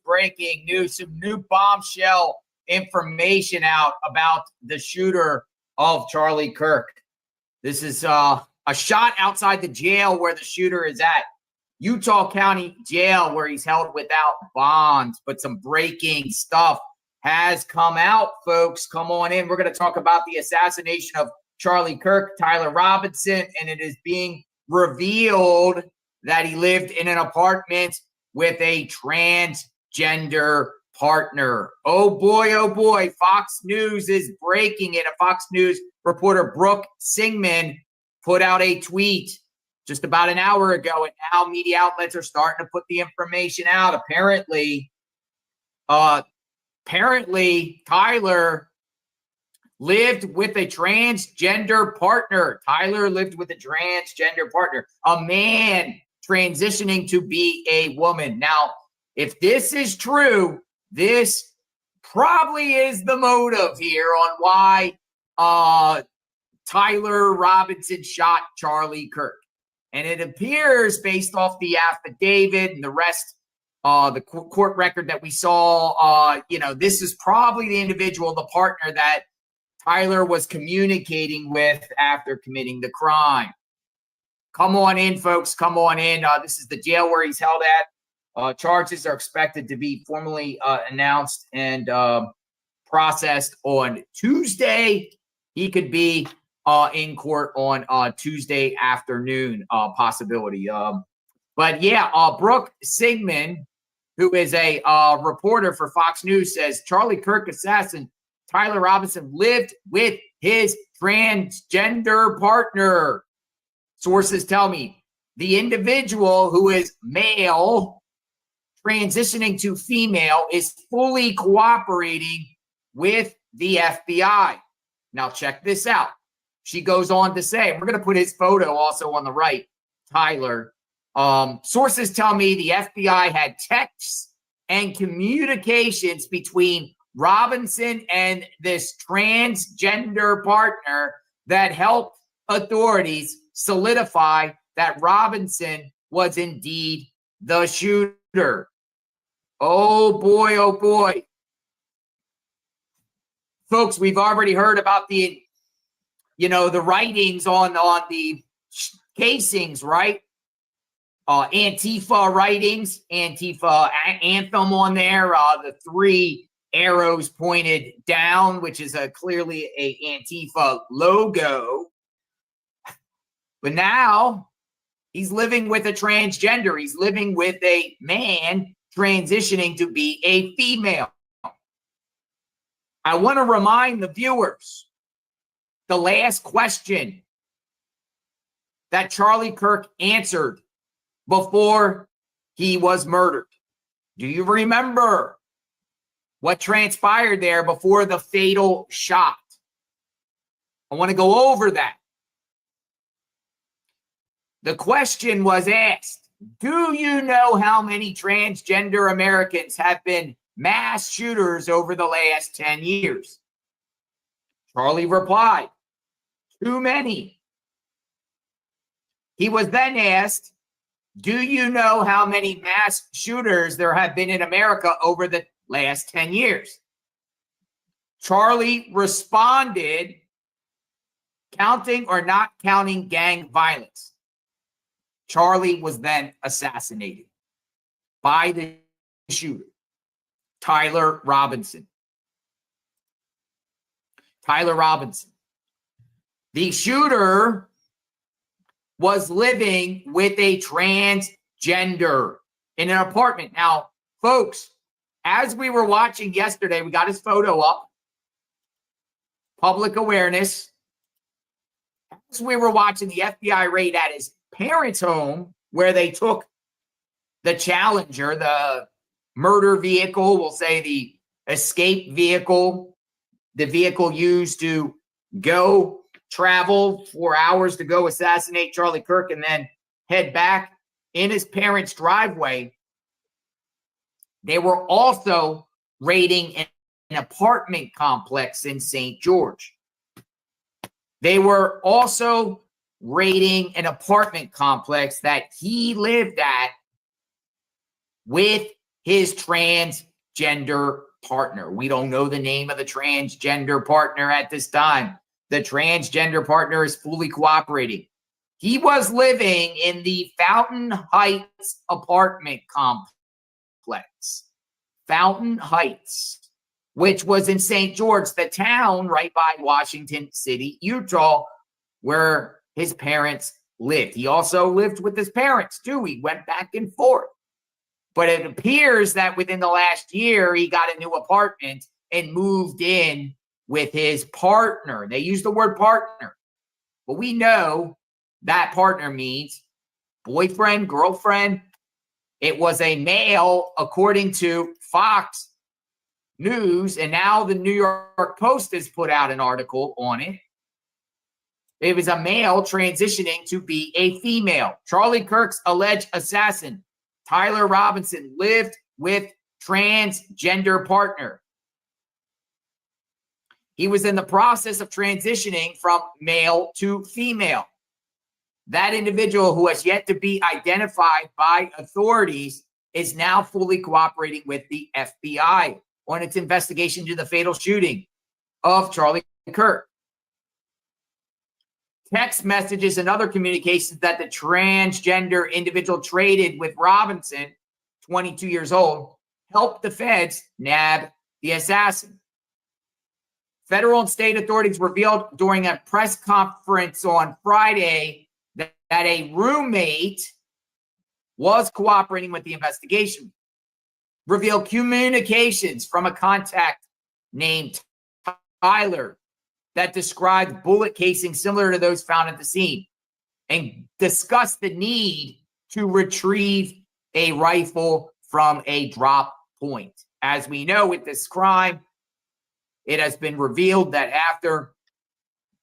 breaking news, some new bombshell information out about the shooter of Charlie Kirk. This is a shot outside the jail where the shooter is at. Utah County Jail, where he's held without bonds. But some breaking stuff has come out, folks. Come on in. We're going to talk about the assassination of Charlie Kirk, Tyler Robinson, and it is being revealed that he lived in an apartment with a transgender partner. Oh boy, Fox News is breaking it. A Fox News reporter, Brooke Singman, put out a tweet just about an hour ago, and now media outlets are starting to put the information out. Apparently, Tyler lived with a transgender partner. Tyler lived with a transgender partner, a man transitioning to be a woman. Now, if this is true, this probably is the motive here on why Tyler Robinson shot Charlie Kirk. And it appears, based off the affidavit and the rest, the court record that we saw, this is probably the individual, the partner that Tyler was communicating with after committing the crime. Come on in, folks. Come on in. This is the jail where he's held at. Charges are expected to be formally announced and processed on Tuesday. He could be in court on Tuesday afternoon, possibility. But yeah, Brooke Singman, who is a reporter for Fox News, says Charlie Kirk assassin Tyler Robinson lived with his transgender partner. Sources tell me the individual, who is male transitioning to female, is fully cooperating with the FBI. Now check this out. She goes on to say, we're going to put his photo also on the right, Tyler. Sources tell me the FBI had texts and communications between Robinson and this transgender partner that helped authorities solidify that Robinson was indeed the shooter. Oh boy. Folks, we've already heard about the writings on the casings, right? Antifa writings, Antifa anthem on there, the 3 arrows pointed down, which is clearly a Antifa logo. But now he's living with a transgender. He's living with a man transitioning to be a female. I want to remind the viewers, the last question that Charlie Kirk answered before he was murdered. Do you remember what transpired there before the fatal shot? I want to go over that. The question was asked, do you know how many transgender Americans have been mass shooters over the last 10 years? Charlie replied, too many. He was then asked, do you know how many mass shooters there have been in America over the last 10 years? Charlie responded, counting or not counting gang violence. Charlie was then assassinated by the shooter, Tyler Robinson. Tyler Robinson. The shooter was living with a transgender in an apartment. Now, folks, as we were watching yesterday, we got his photo up. Public awareness. As we were watching the FBI raid at his parents' home, where they took the Challenger, the murder vehicle, we'll say the escape vehicle, the vehicle used to go travel 4 hours to go assassinate Charlie Kirk and then head back in his parents' driveway. They were also raiding an apartment complex in St. George. They were also raiding an apartment complex that he lived at with his transgender partner. We don't know the name of the transgender partner at this time. The transgender partner is fully cooperating. He was living in the Fountain Heights apartment complex. Fountain Heights, which was in St. George, the town right by Washington City, Utah, where his parents lived. He also lived with his parents, too. He went back and forth. But it appears that within the last year, he got a new apartment and moved in with his partner. They use the word partner. But we know that partner means boyfriend, girlfriend. It was a male, according to Fox News, and now the New York Post has put out an article on it. It was a male transitioning to be a female. Charlie Kirk's alleged assassin, Tyler Robinson, lived with transgender partner. He was in the process of transitioning from male to female. That individual, who has yet to be identified by authorities, is now fully cooperating with the FBI on its investigation into the fatal shooting of Charlie Kirk. Text messages and other communications that the transgender individual traded with Robinson, 22 years old, helped the feds nab the assassin. Federal and state authorities revealed during a press conference on Friday that a roommate was cooperating with the investigation. Revealed communications from a contact named Tyler that described bullet casings similar to those found at the scene, and discussed the need to retrieve a rifle from a drop point. As we know, with this crime, it has been revealed that after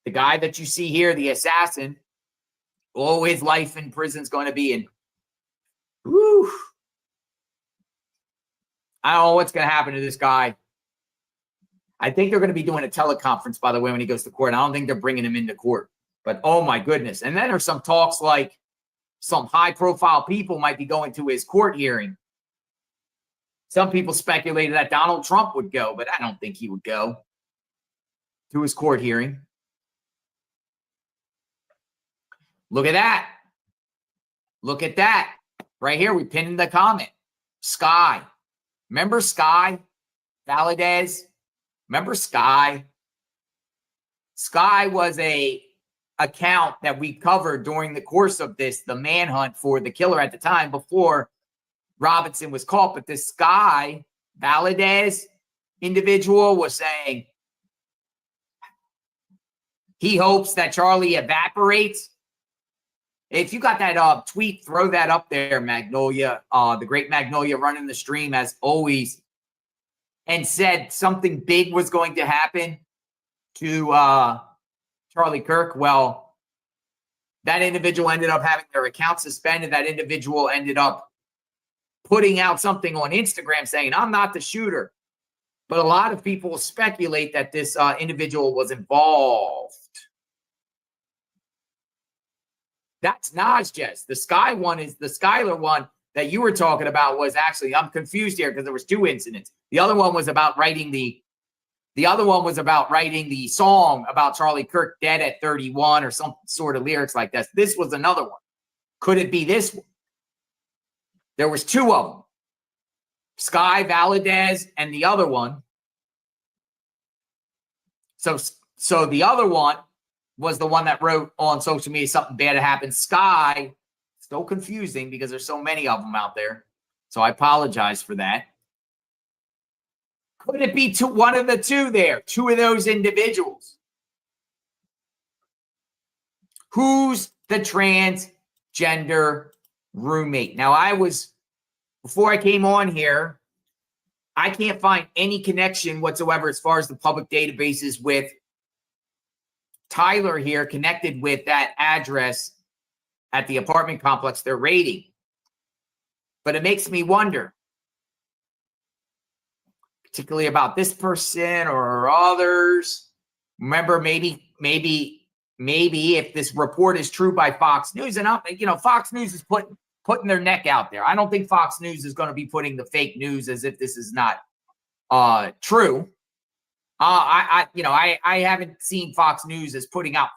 the guy that you see here, the assassin, his life in prison is going to be in. Whew, I don't know what's going to happen to this guy. I think they're going to be doing a teleconference, by the way, when he goes to court. I don't think they're bringing him into court. But, oh, my goodness. And then there's some talks like some high-profile people might be going to his court hearing. Some people speculated that Donald Trump would go, but I don't think he would go to his court hearing. Look at that. Look at that. Right here, we pinned in the comment. Sky. Remember Sky? Valadez? Remember Sky? Sky was a account that we covered during the course of this, the manhunt for the killer at the time before Robinson was caught. But this Sky Valadez individual was saying he hopes that Charlie evaporates. If you got that tweet, throw that up there, Magnolia. The great Magnolia running the stream as always, and said something big was going to happen to Charlie Kirk. Well, that individual ended up having their account suspended. That individual ended up putting out something on Instagram saying, "I'm not the shooter." But a lot of people speculate that this individual was involved. That's Najjes. The Sky one is the Skylar one that you were talking about was actually, I'm confused here because there was two incidents. The other one was about writing the song about Charlie Kirk dead at 31 or some sort of lyrics like that. This was another one. Could it be this one? There was two of them. Sky Valadez and the other one. So the other one was the one that wrote on social media something bad had happened. Sky, still confusing because there's so many of them out there. So I apologize for that. Could it be one of the two there? Two of those individuals. Who's the transgender roommate? Now, before I came on here, I can't find any connection whatsoever as far as the public databases with Tyler here connected with that address at the apartment complex they're raiding. But it makes me wonder, particularly about this person or others. Remember, maybe if this report is true by Fox News, and Fox News is putting their neck out there. I don't think Fox News is going to be putting the fake news as if this is not true. I haven't seen Fox News as putting out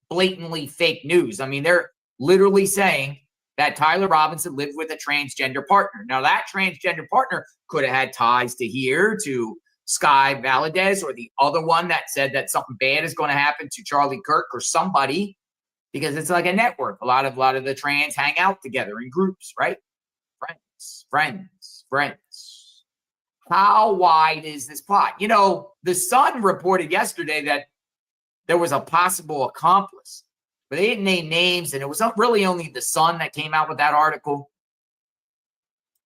blatantly fake news. I mean, they're literally saying that Tyler Robinson lived with a transgender partner. Now, that transgender partner could have had ties to here, to Sky Valadez, or the other one that said that something bad is going to happen to Charlie Kirk or somebody, because it's like a network. A lot of the trans hang out together in groups, right? Friends. How wide is this plot? You know, the Sun reported yesterday that there was a possible accomplice, but they didn't name names, and it was really only the Sun that came out with that article.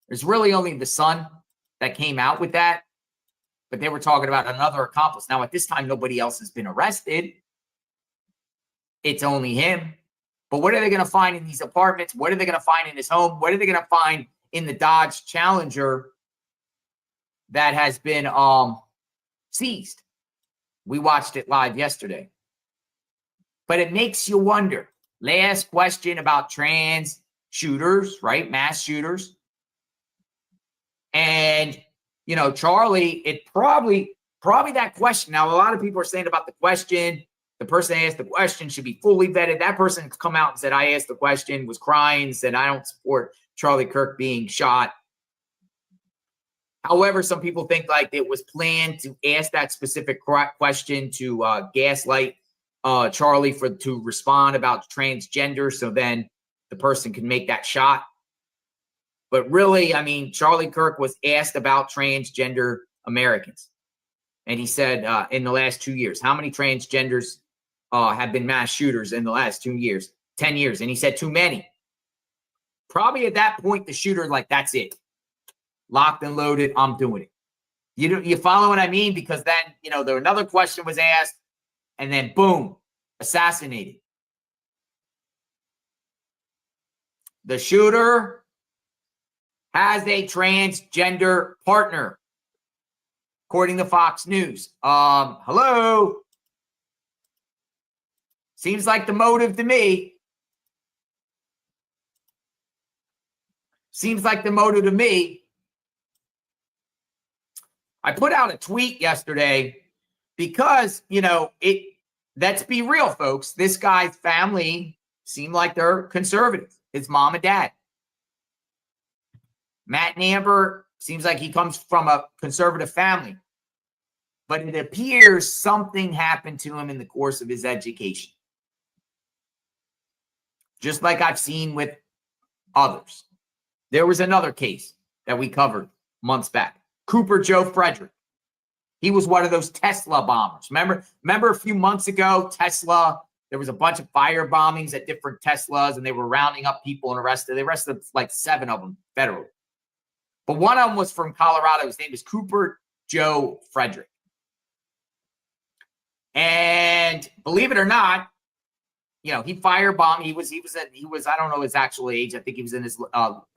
There's really only the Sun that came out with that, but they were talking about another accomplice. Now, at this time, nobody else has been arrested. It's only him. But what are they going to find in these apartments? What are they going to find in his home? What are they going to find in the Dodge Challenger that has been seized? We watched it live yesterday. But it makes you wonder. Last question about trans shooters, right? Mass shooters. And, you know, Charlie, it probably that question. Now, a lot of people are saying about the question, the person that asked the question should be fully vetted. That person come out and said, I asked the question, was crying, said, I don't support Charlie Kirk being shot. However, some people think like it was planned to ask that specific question to gaslight Charlie to respond about transgender, so then the person can make that shot. But really, I mean, Charlie Kirk was asked about transgender Americans. And he said in the last 2 years, how many transgenders have been mass shooters in the last 2 years, 10 years? And he said too many. Probably at that point, the shooter, like, that's it. Locked and loaded, I'm doing it. You follow what I mean? Because then, you know, another question was asked, and then boom, assassinated. The shooter has a transgender partner, according to Fox News. Hello? Seems like the motive to me. Seems like the motive to me. I put out a tweet yesterday because, you know, let's be real, folks. This guy's family seem like they're conservative. His mom and dad. Matt and Amber seems like he comes from a conservative family. But it appears something happened to him in the course of his education. Just like I've seen with others. There was another case that we covered months back. Cooper Joe Frederick. He was one of those Tesla bombers. Remember a few months ago, Tesla, there was a bunch of fire bombings at different Teslas, and they were rounding up people and arrested. They arrested like 7 of them federally. But one of them was from Colorado. His name is Cooper Joe Frederick. And believe it or not, you know, he firebombed. He was I don't know his actual age. I think he was in his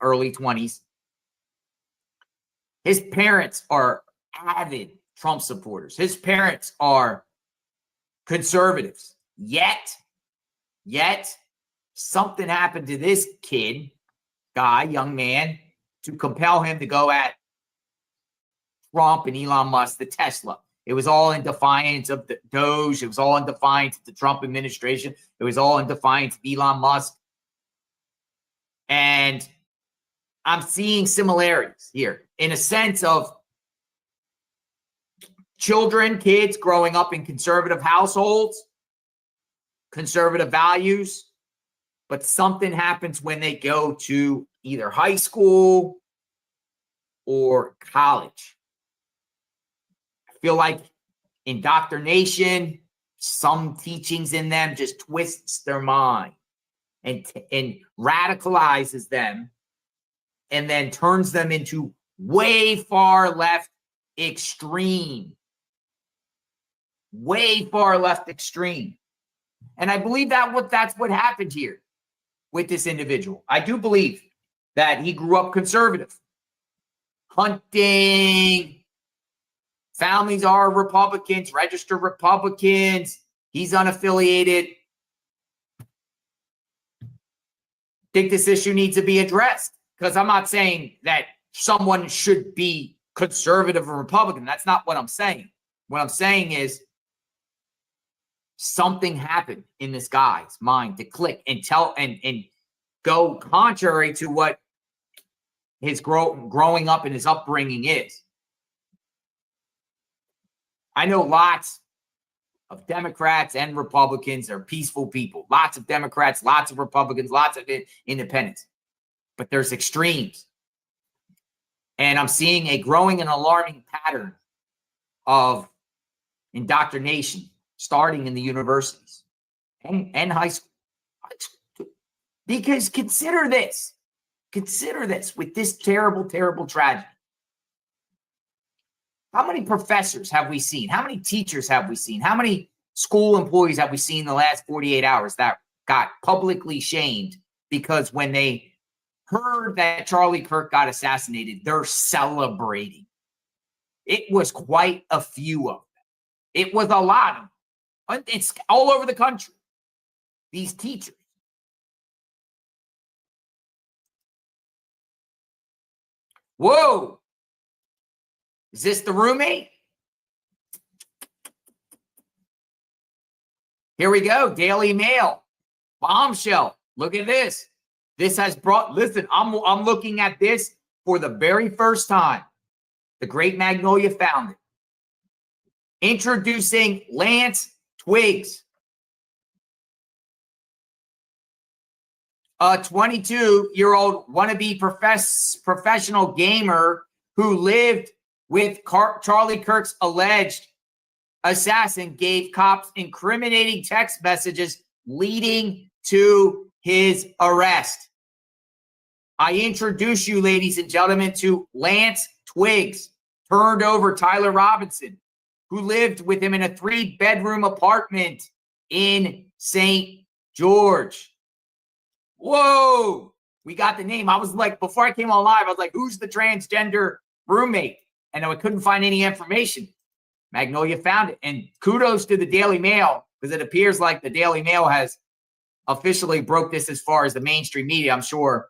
early 20s. His parents are avid Trump supporters. His parents are conservatives. Yet something happened to this young man, to compel him to go at Trump and Elon Musk, the Tesla. It was all in defiance of the Doge. It was all in defiance of the Trump administration. It was all in defiance of Elon Musk. And I'm seeing similarities here in a sense of kids growing up in conservative households, conservative values, but something happens when they go to either high school or college. I feel like indoctrination, some teachings in them just twists their mind and radicalizes them, and then turns them into way far left extreme. Way far left extreme. And I believe that's what happened here with this individual. I do believe that he grew up conservative. Hunting. Families are Republicans, registered Republicans. He's unaffiliated. think this issue needs to be addressed, because I'm not saying that someone should be conservative or Republican. That's not what I'm saying. What I'm saying is something happened in this guy's mind to click and tell and go contrary to what his growing up and his upbringing is. I know lots of Democrats and Republicans are peaceful people. Lots of Democrats, lots of Republicans, lots of independents. But there's extremes. And I'm seeing a growing and alarming pattern of indoctrination starting in the universities and high school. Because consider this with this terrible, terrible tragedy. How many professors have we seen? How many teachers have we seen? How many school employees have we seen in the last 48 hours that got publicly shamed because when they heard that Charlie Kirk got assassinated, they're celebrating? It was quite a few of them. It was a lot of them. It's all over the country. These teachers. Whoa. Is this the roommate? Here we go. Daily Mail. Bombshell. Look at this. This has brought, listen, I'm looking at this for the very first time. The great Magnolia found it. Introducing Lance Twiggs, a 22-year-old wannabe professional gamer who lived with Charlie Kirk's alleged assassin, gave cops incriminating text messages leading to his arrest. I introduce you, ladies and gentlemen, to Lance Twiggs, turned over Tyler Robinson, who lived with him in a 3-bedroom apartment in St. George. Whoa, we got the name. I was like, before I came on live, I was like, who's the transgender roommate? And I couldn't find any information. Magnolia found it. And kudos to the Daily Mail, because it appears like the Daily Mail has officially broke this as far as the mainstream media. I'm sure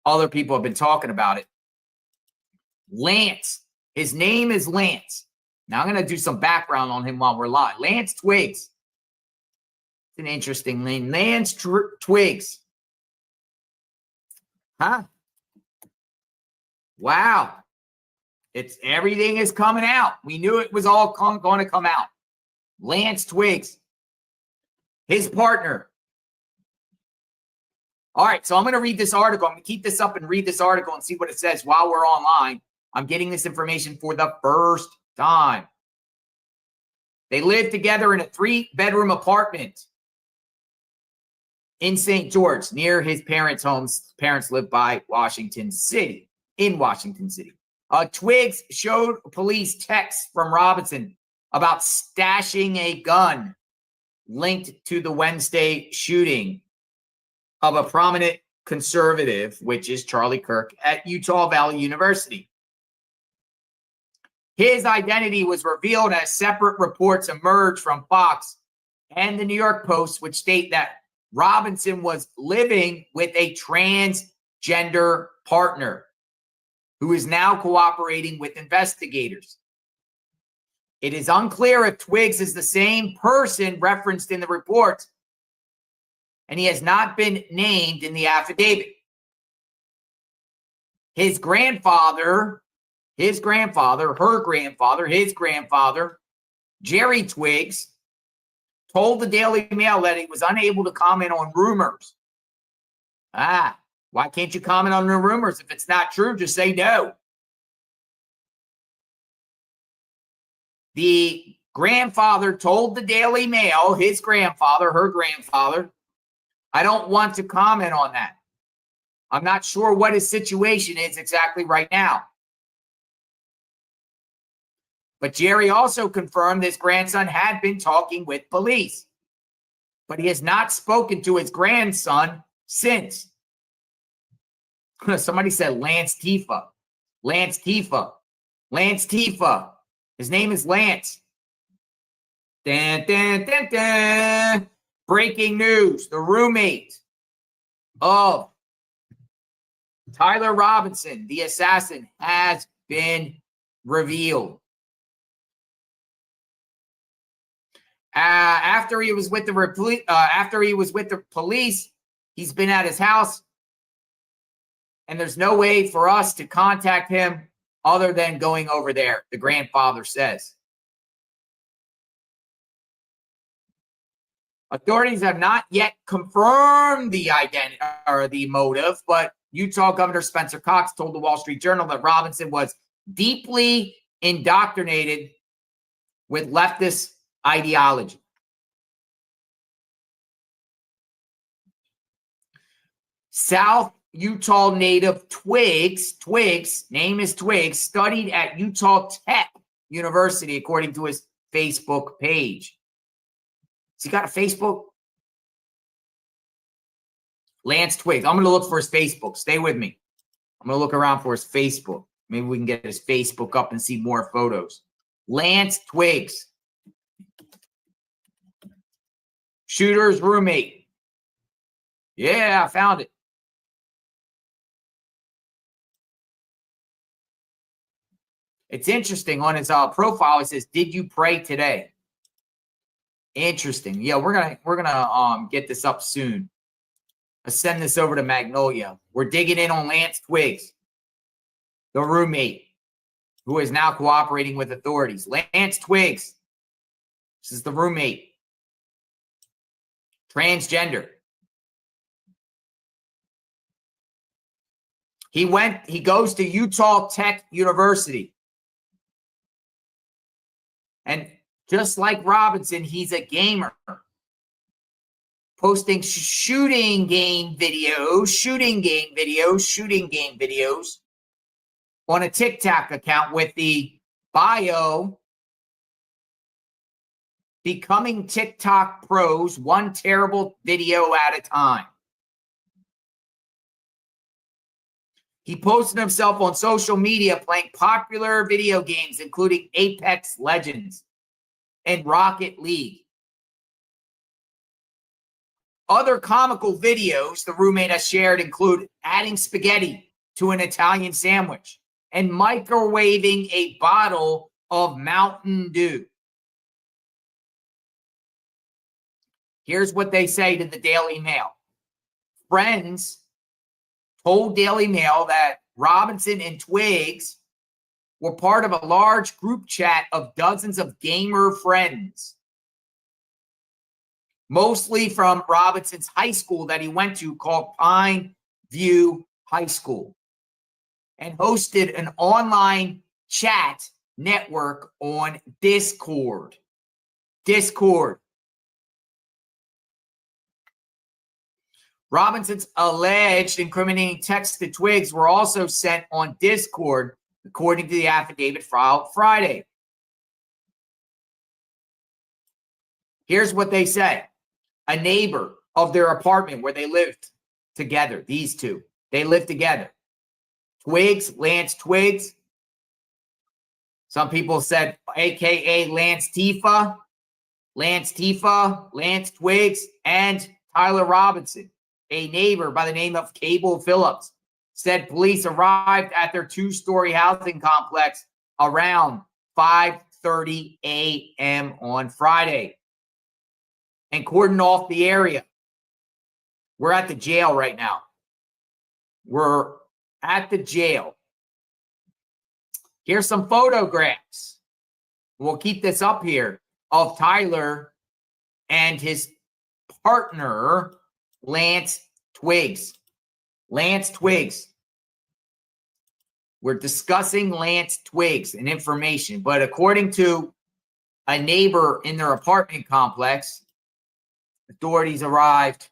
other people have been talking about it. Lance. His name is Lance. Now I'm going to do some background on him while we're live. Lance Twiggs. It's an interesting name. Lance Twiggs. Huh? Wow. Everything is coming out. We knew it was all going to come out. Lance Twiggs. His partner. All right, so I'm going to read this article. I'm going to keep this up and read this article and see what it says while we're online. I'm getting this information for the first time. They lived together in a 3-bedroom apartment in St. George, near his parents' homes. Parents lived by Washington City, in Washington City. Twiggs showed police texts from Robinson about stashing a gun linked to the Wednesday shooting of a prominent conservative, which is Charlie Kirk, at Utah Valley University. His identity was revealed as separate reports emerged from Fox and the New York Post, which state that Robinson was living with a transgender partner who is now cooperating with investigators. It is unclear if Twiggs is the same person referenced in the report, and he has not been named in the affidavit. His grandfather, Jerry Twiggs, told the Daily Mail that he was unable to comment on rumors. Why can't you comment on the rumors? If it's not true, just say no. The grandfather told the Daily Mail, her grandfather, I don't want to comment on that. I'm not sure what his situation is exactly right now. But Jerry also confirmed his grandson had been talking with police, but he has not spoken to his grandson since. Somebody said Lance Tifa. Lance Tifa. Lance Tifa. His name is Lance. Dun, dun, dun, dun. Breaking news. The roommate of Tyler Robinson, the assassin, has been revealed. After he was with the police, he's been at his house, and there's no way for us to contact him other than going over there, the grandfather says. Authorities have not yet confirmed the identity or the motive, but Utah Governor Spencer Cox told the Wall Street Journal that Robinson was deeply indoctrinated with leftist ideology. South Utah native Twigs, name is Twigs, studied at Utah Tech University, according to his Facebook page. Has he got a Facebook? Lance Twigs. I'm going to look for his Facebook. Stay with me. I'm going to look around for his Facebook. Maybe we can get his Facebook up and see more photos. Lance Twigs. Shooter's roommate. Yeah, I found it. It's interesting. On his profile, it says, "Did you pray today?" Interesting. Yeah, we're gonna get this up soon. Let's send this over to Magnolia. We're digging in on Lance Twigs, the roommate, who is now cooperating with authorities. Lance Twigs. This is the roommate. Transgender. He goes to Utah Tech University. And just like Robinson, he's a gamer. Posting shooting game videos on a TikTok account with the bio, "Becoming TikTok pros, one terrible video at a time." He posted himself on social media playing popular video games, including Apex Legends and Rocket League. Other comical videos the roommate has shared include adding spaghetti to an Italian sandwich and microwaving a bottle of Mountain Dew. Here's what they say to the Daily Mail. Friends told Daily Mail that Robinson and Twigs were part of a large group chat of dozens of gamer friends, mostly from Robinson's high school that he went to, called Pine View High School, and hosted an online chat network on Discord. Robinson's alleged incriminating texts to Twigs were also sent on Discord, according to the affidavit filed Friday. Here's what they say. A neighbor of their apartment where they lived together, these two, they lived together. Twigs, Lance Twigs. Some people said AKA Lance Tifa, Lance Twigs, and Tyler Robinson. A neighbor by the name of Cable Phillips said police arrived at their two-story housing complex around 5:30 a.m. on Friday and cordoned off the area. We're at the jail right now. We're at the jail. Here's some photographs. We'll keep this up here of Tyler and his partner, Lance Twigs. Lance Twigs. We're discussing Lance Twigs and information, but according to a neighbor in their apartment complex, authorities arrived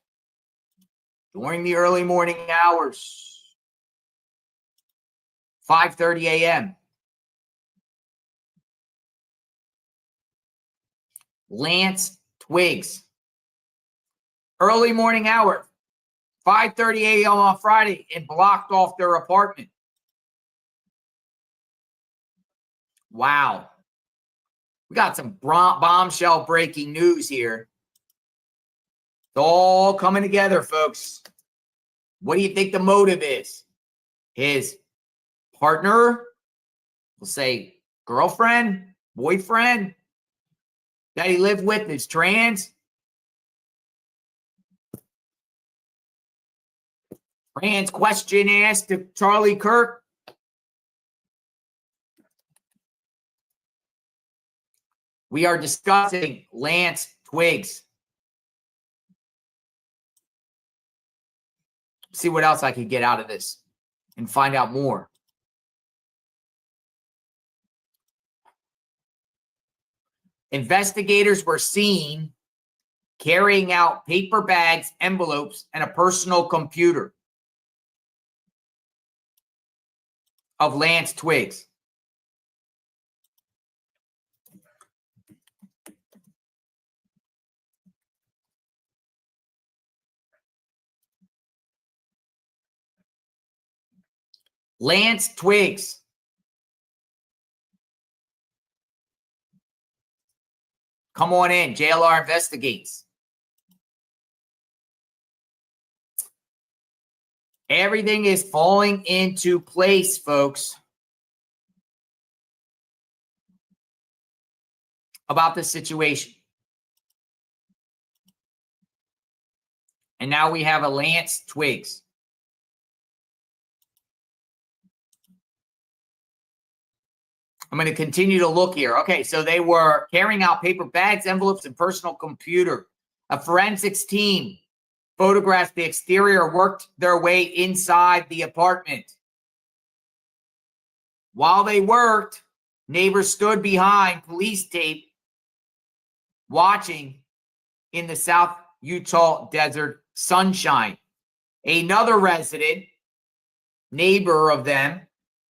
during the early morning hours, 5:30 a.m. Lance Twigs. Early morning hour, 5:30 a.m. on Friday, and blocked off their apartment. Wow. We got some bombshell breaking news here. It's all coming together, folks. What do you think the motive is? his partner, we'll say girlfriend, boyfriend that he lived with is trans. Trans question asked to Charlie Kirk. We are discussing Lance Twiggs. See what else I could get out of this and find out more. Investigators were seen carrying out paper bags, envelopes, and a personal computer of Lance Twiggs. Lance Twiggs. Come on in. JLR investigates. Everything is falling into place, folks, about the situation. And now we have a Lance Twiggs. I'm going to continue to look here. Okay, so they were carrying out paper bags, envelopes, and personal computer. A forensics team photographed the exterior, worked their way inside the apartment. While they worked, neighbors stood behind police tape watching in the South Utah desert sunshine. Another resident, neighbor of them,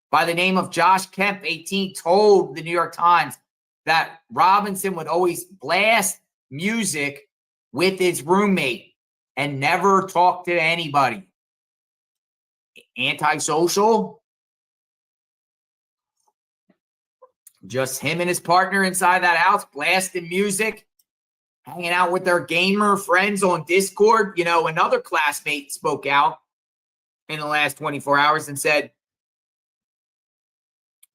by the name of Josh Kemp, 18, told the New York Times that Robinson would always blast music with his roommate and never talk to anybody. Antisocial? Just him and his partner inside that house, blasting music, hanging out with their gamer friends on Discord. You know, another classmate spoke out in the last 24 hours and said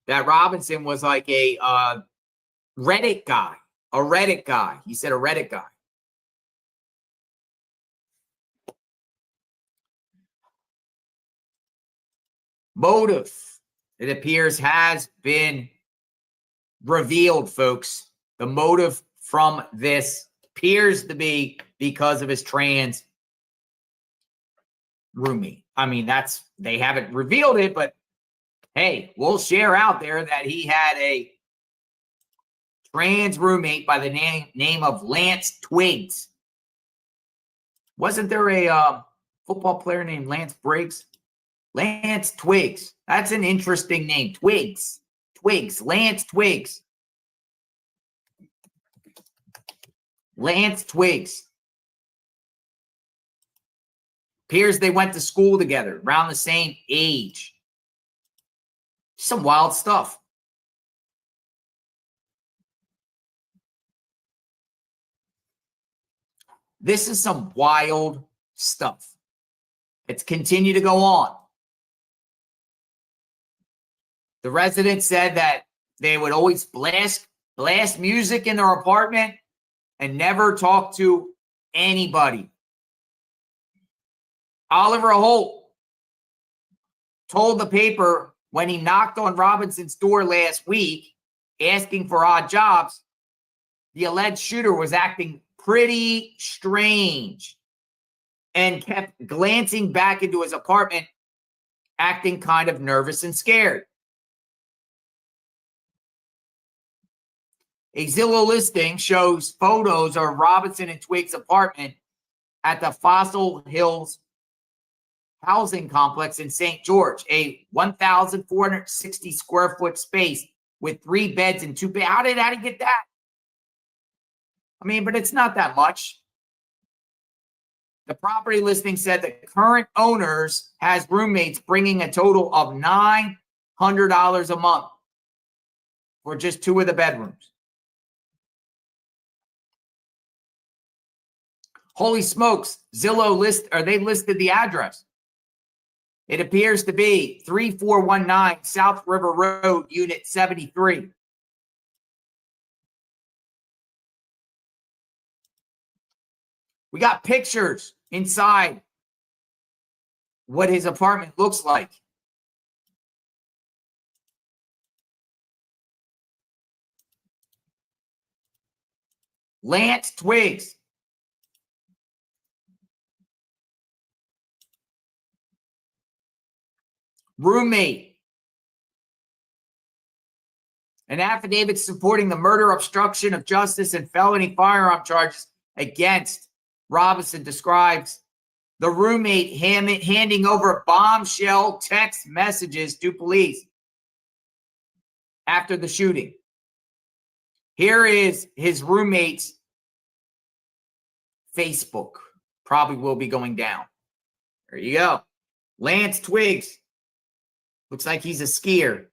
that Robinson was like a Reddit guy. A Reddit guy. He said a Reddit guy. Motive, it appears, has been revealed, folks. The motive from this appears to be because of his trans roommate. I mean, they haven't revealed it, but hey, we'll share out there that he had a trans roommate by the name of Lance Twiggs. Wasn't there a football player named Lance Briggs? Lance Twiggs. That's an interesting name. Twiggs. Lance Twiggs. Lance Twiggs. Appears they went to school together, around the same age. Some wild stuff. This is some wild stuff. It's continue to go on. The residents said that they would always blast music in their apartment and never talk to anybody. Oliver Holt told the paper when he knocked on Robinson's door last week asking for odd jobs, the alleged shooter was acting pretty strange and kept glancing back into his apartment, acting kind of nervous and scared. A Zillow listing shows photos of Robinson and Twiggs' apartment at the Fossil Hills housing complex in St. George, a 1,460 square foot space with 3 beds and 2 baths. How did he get that? I mean, but it's not that much. The property listing said the current owners has roommates bringing a total of $900 a month for just 2 of the bedrooms. Holy smokes, Zillow they listed the address. It appears to be 3419 South River Road, Unit 73. We got pictures inside what his apartment looks like. Lance Twiggs. Roommate. An affidavit supporting the murder, obstruction of justice, and felony firearm charges against Robinson describes the roommate handing over bombshell text messages to police after the shooting. Here is his roommate's Facebook. Probably will be going down. There you go. Lance Twiggs. Looks like he's a skier.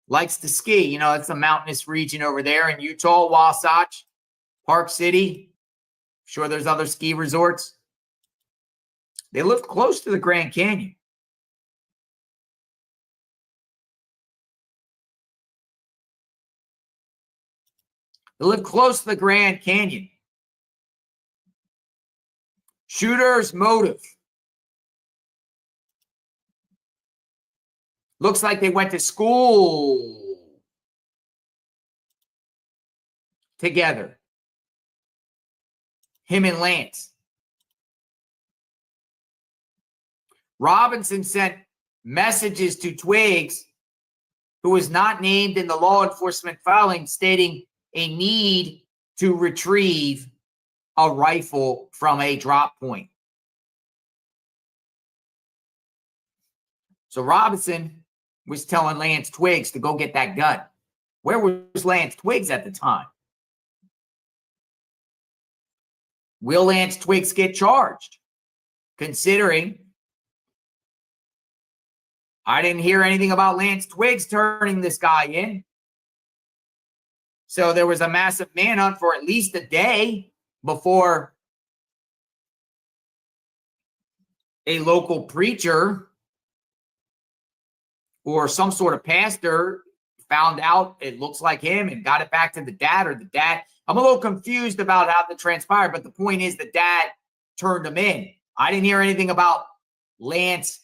Likes to ski. You know, it's a mountainous region over there in Utah, Wasatch, Park City. Sure, there's other ski resorts. They live close to the Grand Canyon. They live close to the Grand Canyon. Shooter's motive. Looks like they went to school together. Him and Lance. Robinson sent messages to Twiggs, who was not named in the law enforcement filing, stating a need to retrieve a rifle from a drop point. So Robinson was telling Lance Twiggs to go get that gun. Where was Lance Twiggs at the time? Will Lance Twiggs get charged? Considering I didn't hear anything about Lance Twiggs turning this guy in. So there was a massive manhunt for at least a day before a local preacher or some sort of pastor found out it looks like him and got it back to the dad, or the dad. I'm a little confused about how that transpired, but the point is the dad turned him in. I didn't hear anything about Lance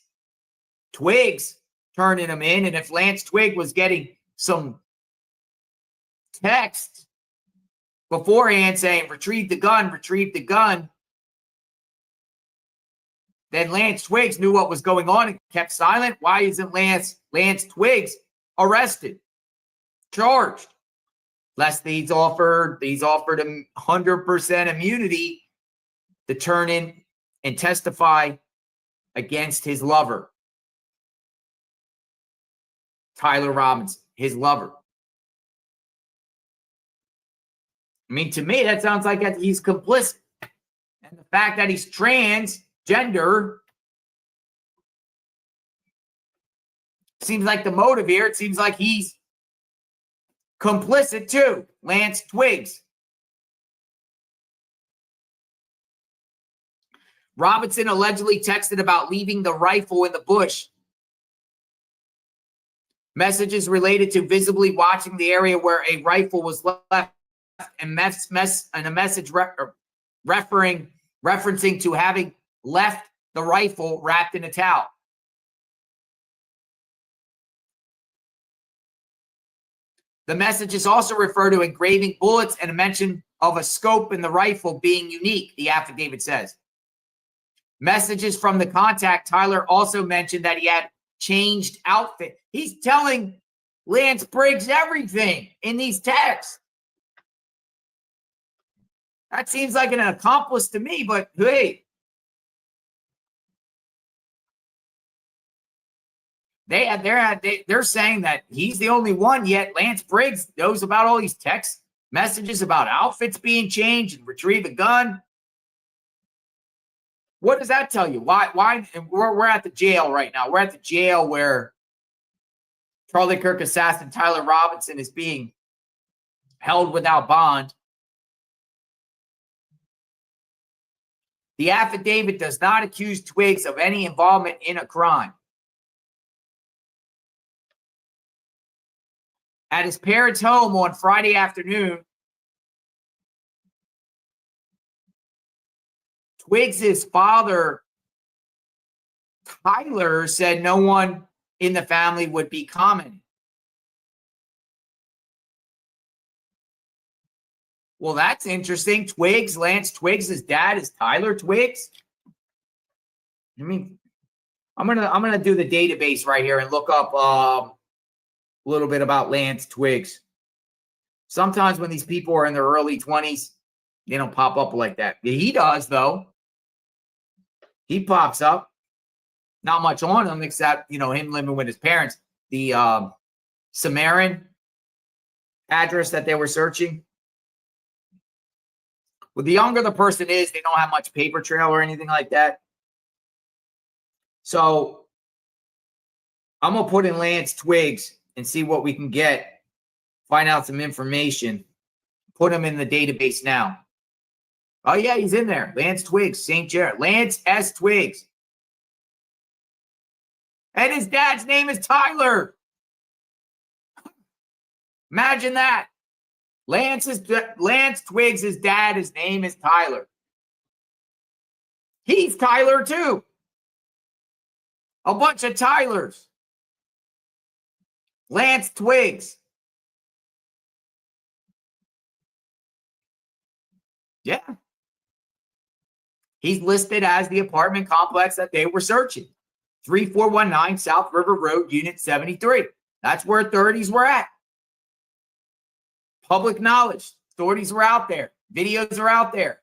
Twiggs turning him in. And if Lance Twiggs was getting some text beforehand saying, retrieve the gun, then Lance Twiggs knew what was going on and kept silent. Why isn't Lance Twiggs arrested, charged? Lest he's offered him 100% immunity to turn in and testify against his lover, Tyler Robinson, his lover. I mean, to me, that sounds like he's complicit. And the fact that he's transgender seems like the motive here. It seems like he's complicit too, Lance Twiggs. Robinson allegedly texted about leaving the rifle in the bush. Messages related to visibly watching the area where a rifle was left, and a message referencing to having left the rifle wrapped in a towel. The messages also refer to engraving bullets and a mention of a scope in the rifle being unique, the affidavit says. Messages from the contact, Tyler also mentioned that he had changed outfit. He's telling Lance Briggs everything in these texts. That seems like an accomplice to me, but hey, they're saying that he's the only one, yet Lance Briggs knows about all these text messages about outfits being changed and retrieve a gun. What does that tell you? Why? And we're at the jail right now. We're at the jail where Charlie Kirk assassin Tyler Robinson is being held without bond. The affidavit does not accuse Twiggs of any involvement in a crime. At his parents' home on Friday afternoon, Twiggs's father, Tyler, said no one in the family would be commenting. Well, that's interesting. Twiggs, Lance Twiggs' dad is Tyler Twiggs. I mean, I'm gonna do the database right here and look up a little bit about Lance Twiggs. Sometimes when these people are in their early 20s, they don't pop up like that. He does, though. He pops up. Not much on him except, him living with his parents. The Samarin address that they were searching. Well, the younger the person is, they don't have much paper trail or anything like that. So I'm going to put in Lance Twiggs and see what we can get. Find out some information. Put him in the database now. Oh, yeah, he's in there. Lance Twiggs, St. Gerard. Lance S. Twiggs. And his dad's name is Tyler. Imagine that. Lance Twiggs' dad, his name is Tyler. He's Tyler too. A bunch of Tylers. Lance Twiggs. Yeah. He's listed as the apartment complex that they were searching. 3419 South River Road, Unit 73. That's where authorities were at. Public knowledge. Authorities were out there. Videos are out there.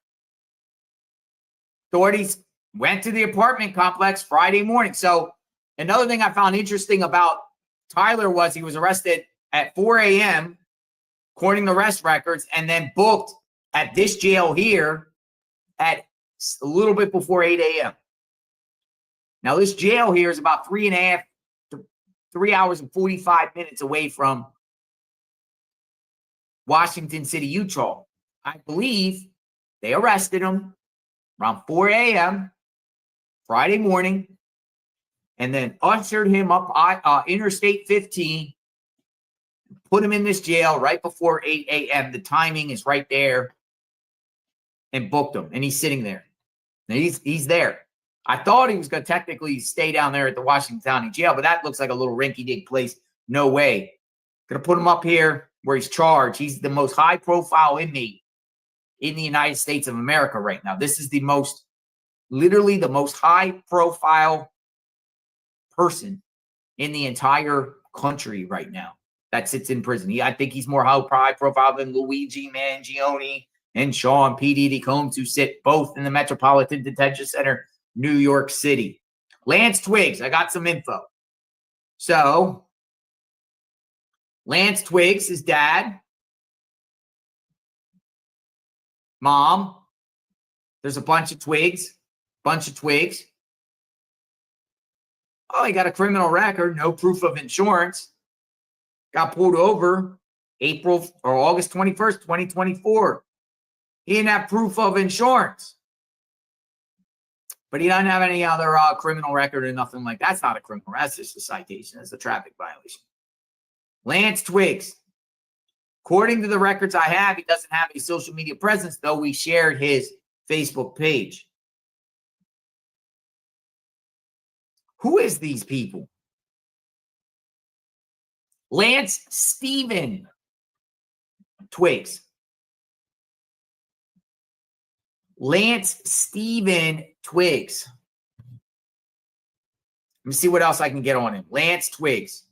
Authorities went to the apartment complex Friday morning. So another thing I found interesting about Tyler was he was arrested at 4 a.m., according to arrest records, and then booked at this jail here at a little bit before 8 a.m. Now, this jail here is about 3 hours and 45 minutes away from Washington City, Utah. I believe they arrested him around 4 a.m. Friday morning and then ushered him up Interstate 15, put him in this jail right before 8 a.m. The timing is right there, and booked him, and he's sitting there. And he's there. I thought he was going to technically stay down there at the Washington County Jail, but that looks like a little rinky-dink place. No way. Going to put him up here where he's charged. He's the most high-profile inmate in the United States of America right now. This is literally the most high-profile person in the entire country right now that sits in prison. I think he's more high-profile than Luigi Mangione and Sean P. Diddy Combs, who sit both in the Metropolitan Detention Center, New York City. Lance Twiggs, I got some info. So, Lance Twiggs, his dad, mom, there's a bunch of Twigs. Oh, he got a criminal record, no proof of insurance. Got pulled over August 21st, 2024. He didn't have proof of insurance. But he doesn't have any other criminal record or nothing like that. That's not a criminal. That's just a citation. That's a traffic violation. Lance Twiggs. According to the records I have, he doesn't have a social media presence, though we shared his Facebook page. Who is these people? Lance Stephen Twiggs. Lance Stephen Twiggs. Let me see what else I can get on him. Lance Twiggs.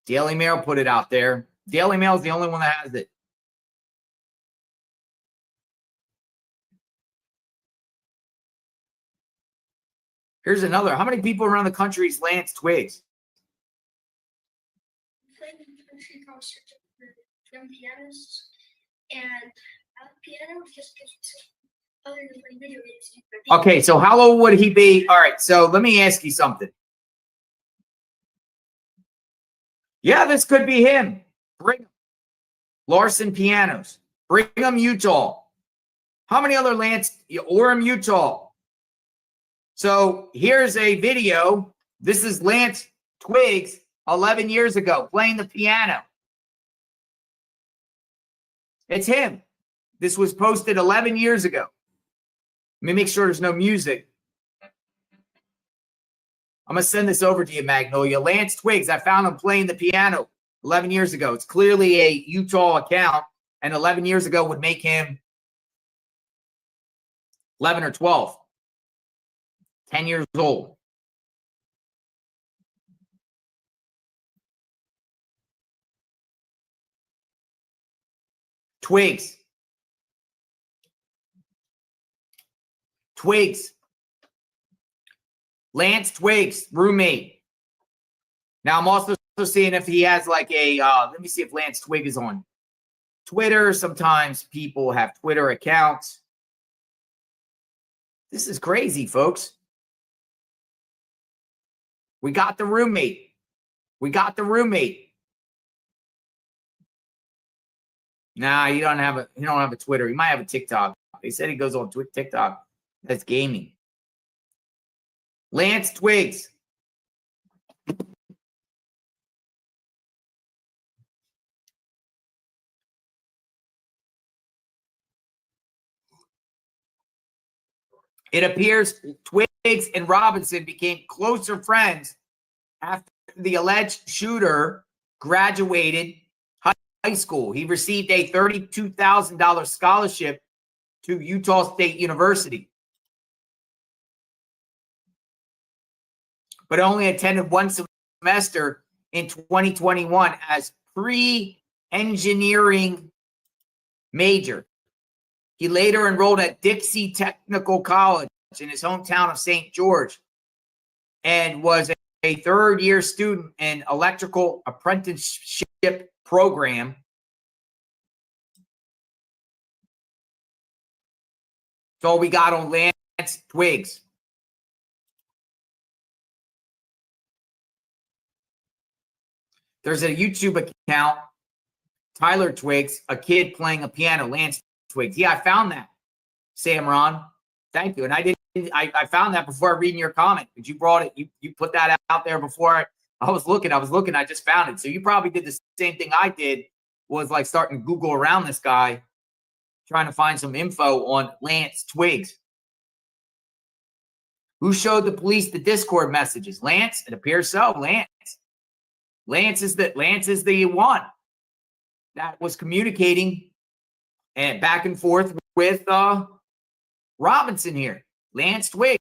Daily Mail put it out there. Daily Mail is the only one that has it. Here's another. How many people around the country is Lance Twiggs? Young pianists, and piano just other than video games. Okay, so how old would he be? All right, so let me ask you something. Yeah, this could be him. Larson Pianos. Brigham, Utah. How many other Lance? Orem, Utah. So here's a video. This is Lance Twiggs 11 years ago playing the piano. It's him. This was posted 11 years ago. Let me make sure there's no music. I'm going to send this over to you, Magnolia. Lance Twiggs, I found him playing the piano 11 years ago. It's clearly a Utah account, and 11 years ago would make him 11 or 12. 10 years old. Twigs. Lance Twiggs, roommate. Now I'm also seeing if he has like a, let me see if Lance Twigg is on Twitter. Sometimes people have Twitter accounts. This is crazy, folks. We got the roommate. Nah, you don't have a Twitter. He might have a TikTok. They said he goes on TikTok. That's gaming. Lance Twiggs. It appears Twiggs and Robinson became closer friends after the alleged shooter graduated high school. He received a $32,000 scholarship to Utah State University, but only attended one semester in 2021 as pre-engineering major. He later enrolled at Dixie Technical College in his hometown of St. George and was a third-year student in electrical apprenticeship program. That's all we got on Lance Twiggs. There's a YouTube account, Tyler Twiggs, a kid playing a piano, Lance Twiggs. Yeah, I found that, Samron. Thank you. And I found that before reading your comment, but you brought it, you put that out there before I was looking, I just found it. So you probably did the same thing I did, was like starting to Google around this guy, trying to find some info on Lance Twiggs. Who showed the police the Discord messages? Lance? It appears so. Lance is the one that was communicating and back and forth with Robinson here. Lance Twiggs,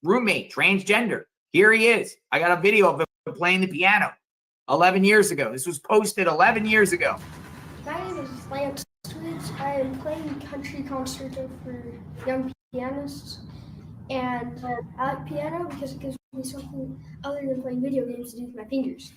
roommate, transgender. Here he is. I got a video of him playing the piano 11 years ago. This was posted 11 years ago. My name is Lance Twiggs. I am playing country concerto for young pianists. And I like piano because it gives me something other than playing video games to do with my fingers.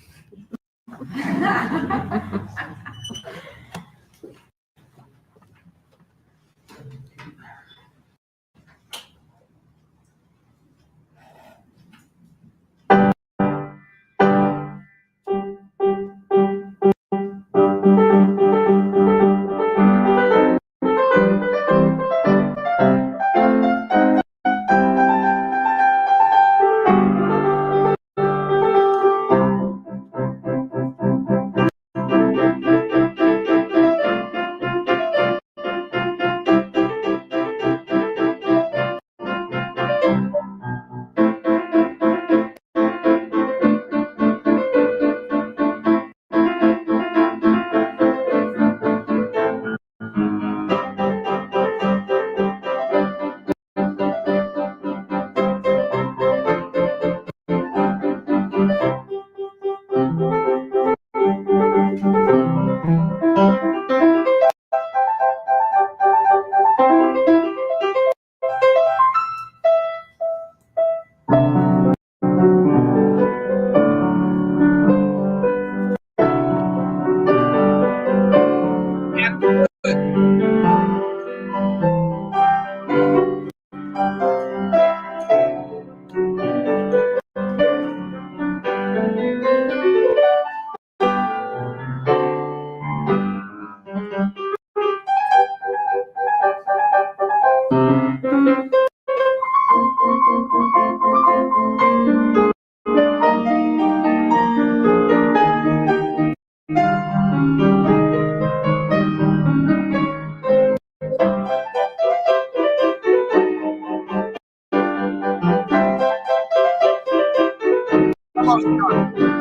almost done.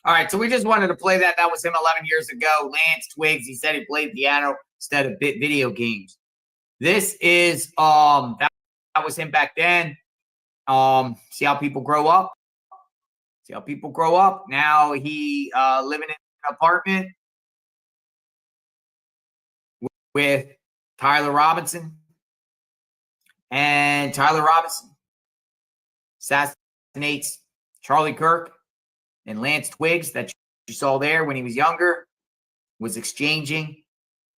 All right, so we just wanted to play that. That was him 11 years ago. Lance Twiggs. He said he played piano instead of video games. This is that was him back then. See how people grow up. See how people grow up. Now he living in an apartment with Tyler Robinson, and Tyler Robinson assassinates Charlie Kirk. And Lance Twiggs, that you saw there when he was younger, was exchanging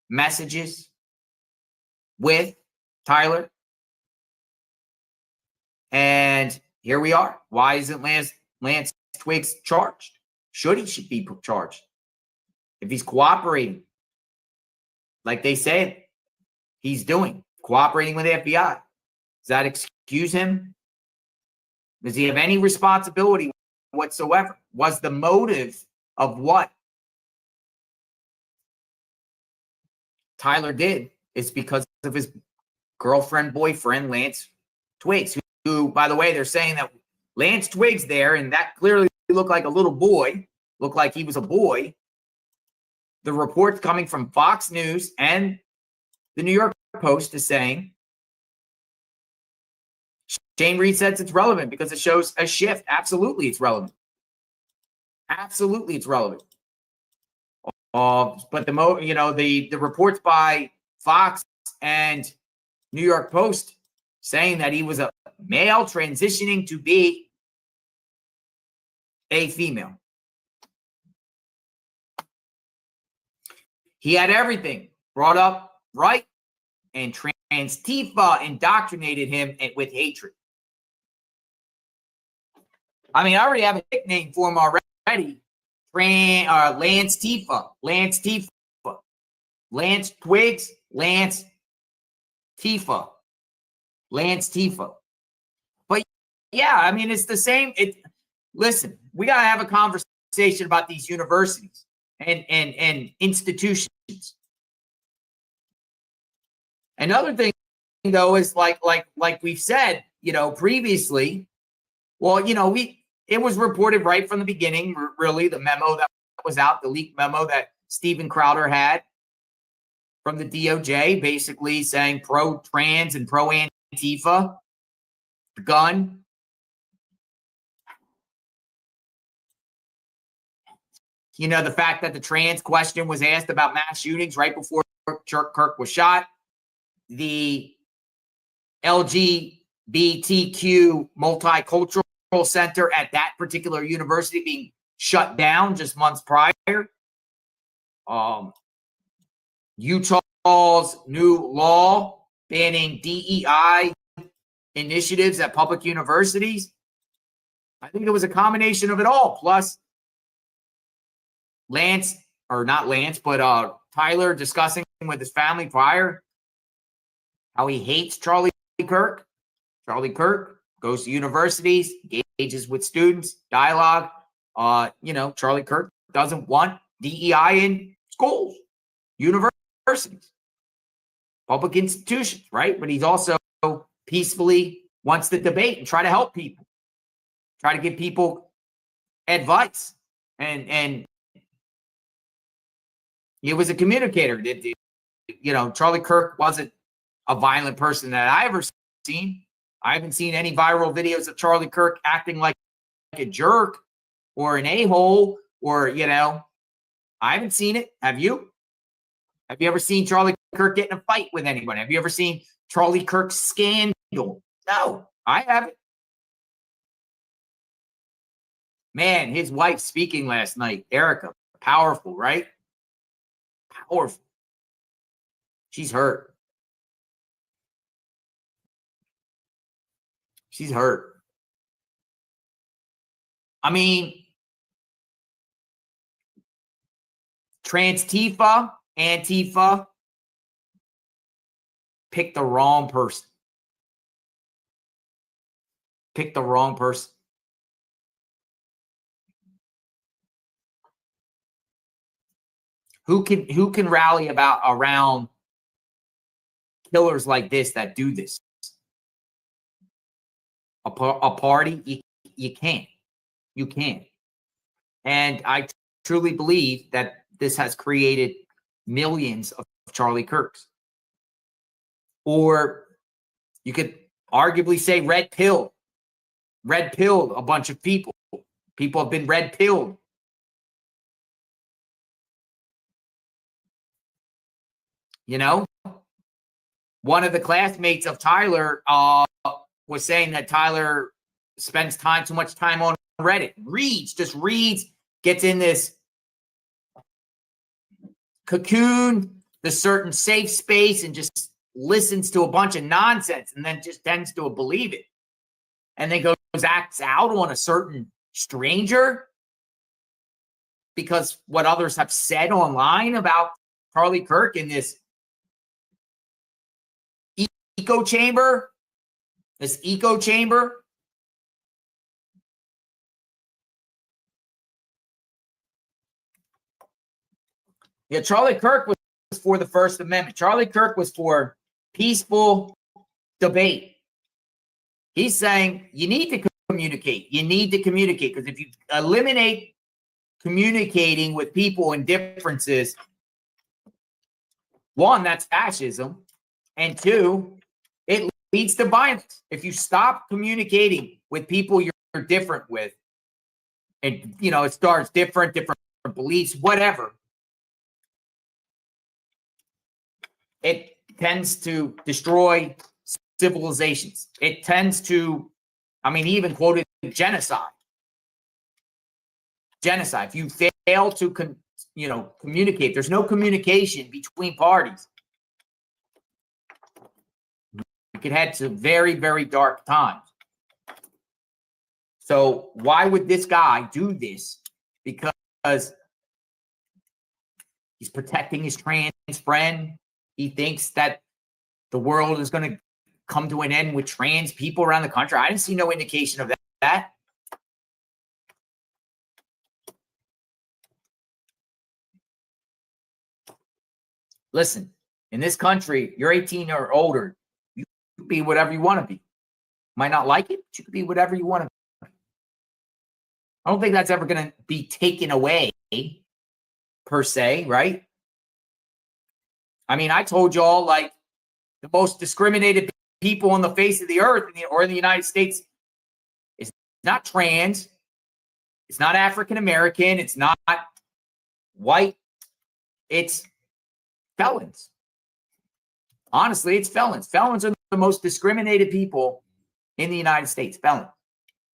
messages with Tyler. And here we are. Why isn't Lance Twiggs charged? Should be charged? If he's cooperating, like they said he's doing, cooperating with the FBI, does that excuse him? Does he have any responsibility whatsoever? Was the motive of what Tyler did is because of his girlfriend, boyfriend, Lance Twiggs, who, by the way, they're saying that Lance Twiggs there, and that clearly looked like a little boy, looked like he was a boy. The reports coming from Fox News and the New York Post is saying Shane Reed says it's relevant because it shows a shift. Absolutely, it's relevant. Absolutely, it's relevant. But the reports by Fox and New York Post saying that he was a male transitioning to be a female. He had everything brought up right, and Trans-Tifa indoctrinated him with hatred. I mean, I already have a nickname for him already. Lance Tifa. Lance Tifa. Lance Twiggs. Lance Tifa. Lance Tifa. But yeah, I mean, it's the same. Listen, we got to have a conversation about these universities and institutions. Another thing, though, is like we've said, previously. Well, it was reported right from the beginning, really, the memo that was out, the leaked memo that Steven Crowder had from the DOJ, basically saying pro-trans and pro-Antifa, gun. The fact that the trans question was asked about mass shootings right before Kirk was shot. The LGBTQ multicultural center at that particular university being shut down just months prior. Utah's new law banning DEI initiatives at public universities. I think it was a combination of it all. Plus, Tyler discussing with his family prior how he hates Charlie Kirk. Charlie Kirk goes to universities, engages with students, dialogue. Charlie Kirk doesn't want DEI in schools, universities, public institutions, right? But he's also peacefully wants to debate and try to help people, try to give people advice. And he was a communicator. Charlie Kirk wasn't a violent person that I ever seen. I haven't seen any viral videos of Charlie Kirk acting like a jerk or an a-hole or, I haven't seen it. Have you? Have you ever seen Charlie Kirk get in a fight with anyone? Have you ever seen Charlie Kirk's scandal? No, I haven't. Man, his wife speaking last night, Erica, powerful, right? Powerful. She's hurt. She's hurt. I mean, Trans-Tifa, Antifa, picked the wrong person. Picked the wrong person. Who can rally around killers like this that do this? A party? You can't. You can't. And I truly believe that this has created millions of Charlie Kirks. Or you could arguably say red pill. Red pilled a bunch of people. People have been red pilled. One of the classmates of Tyler was saying that Tyler spends too much time on Reddit. Just reads, gets in this cocoon, this certain safe space, and just listens to a bunch of nonsense and then just tends to believe it. And then acts out on a certain stranger because what others have said online about Charlie Kirk in this echo chamber. This echo chamber. Yeah, Charlie Kirk was for the First Amendment. Charlie Kirk was for peaceful debate. He's saying you need to communicate. You need to communicate because if you eliminate communicating with people and differences, one, that's fascism, and two, it leads to violence. If you stop communicating with people you're different with, and it starts different beliefs, whatever, it tends to destroy civilizations. It tends to, he even quoted genocide. Genocide. If you fail to communicate, there's no communication between parties. You could head to very, very dark times. So why would this guy do this? Because he's protecting his trans friend. He thinks that the world is going to come to an end with trans people around the country. I didn't see no indication of that. Listen, in this country, you're 18 or older. You can be whatever you want to be. Might not like it, but you can be whatever you want to be. I don't think that's ever going to be taken away, per se, right? I told y'all, the most discriminated people on the face of the earth or in the United States is not trans. It's not African American. It's not white. It's felons. Honestly, it's felons. Felons are the most discriminated people in the United States. Felons.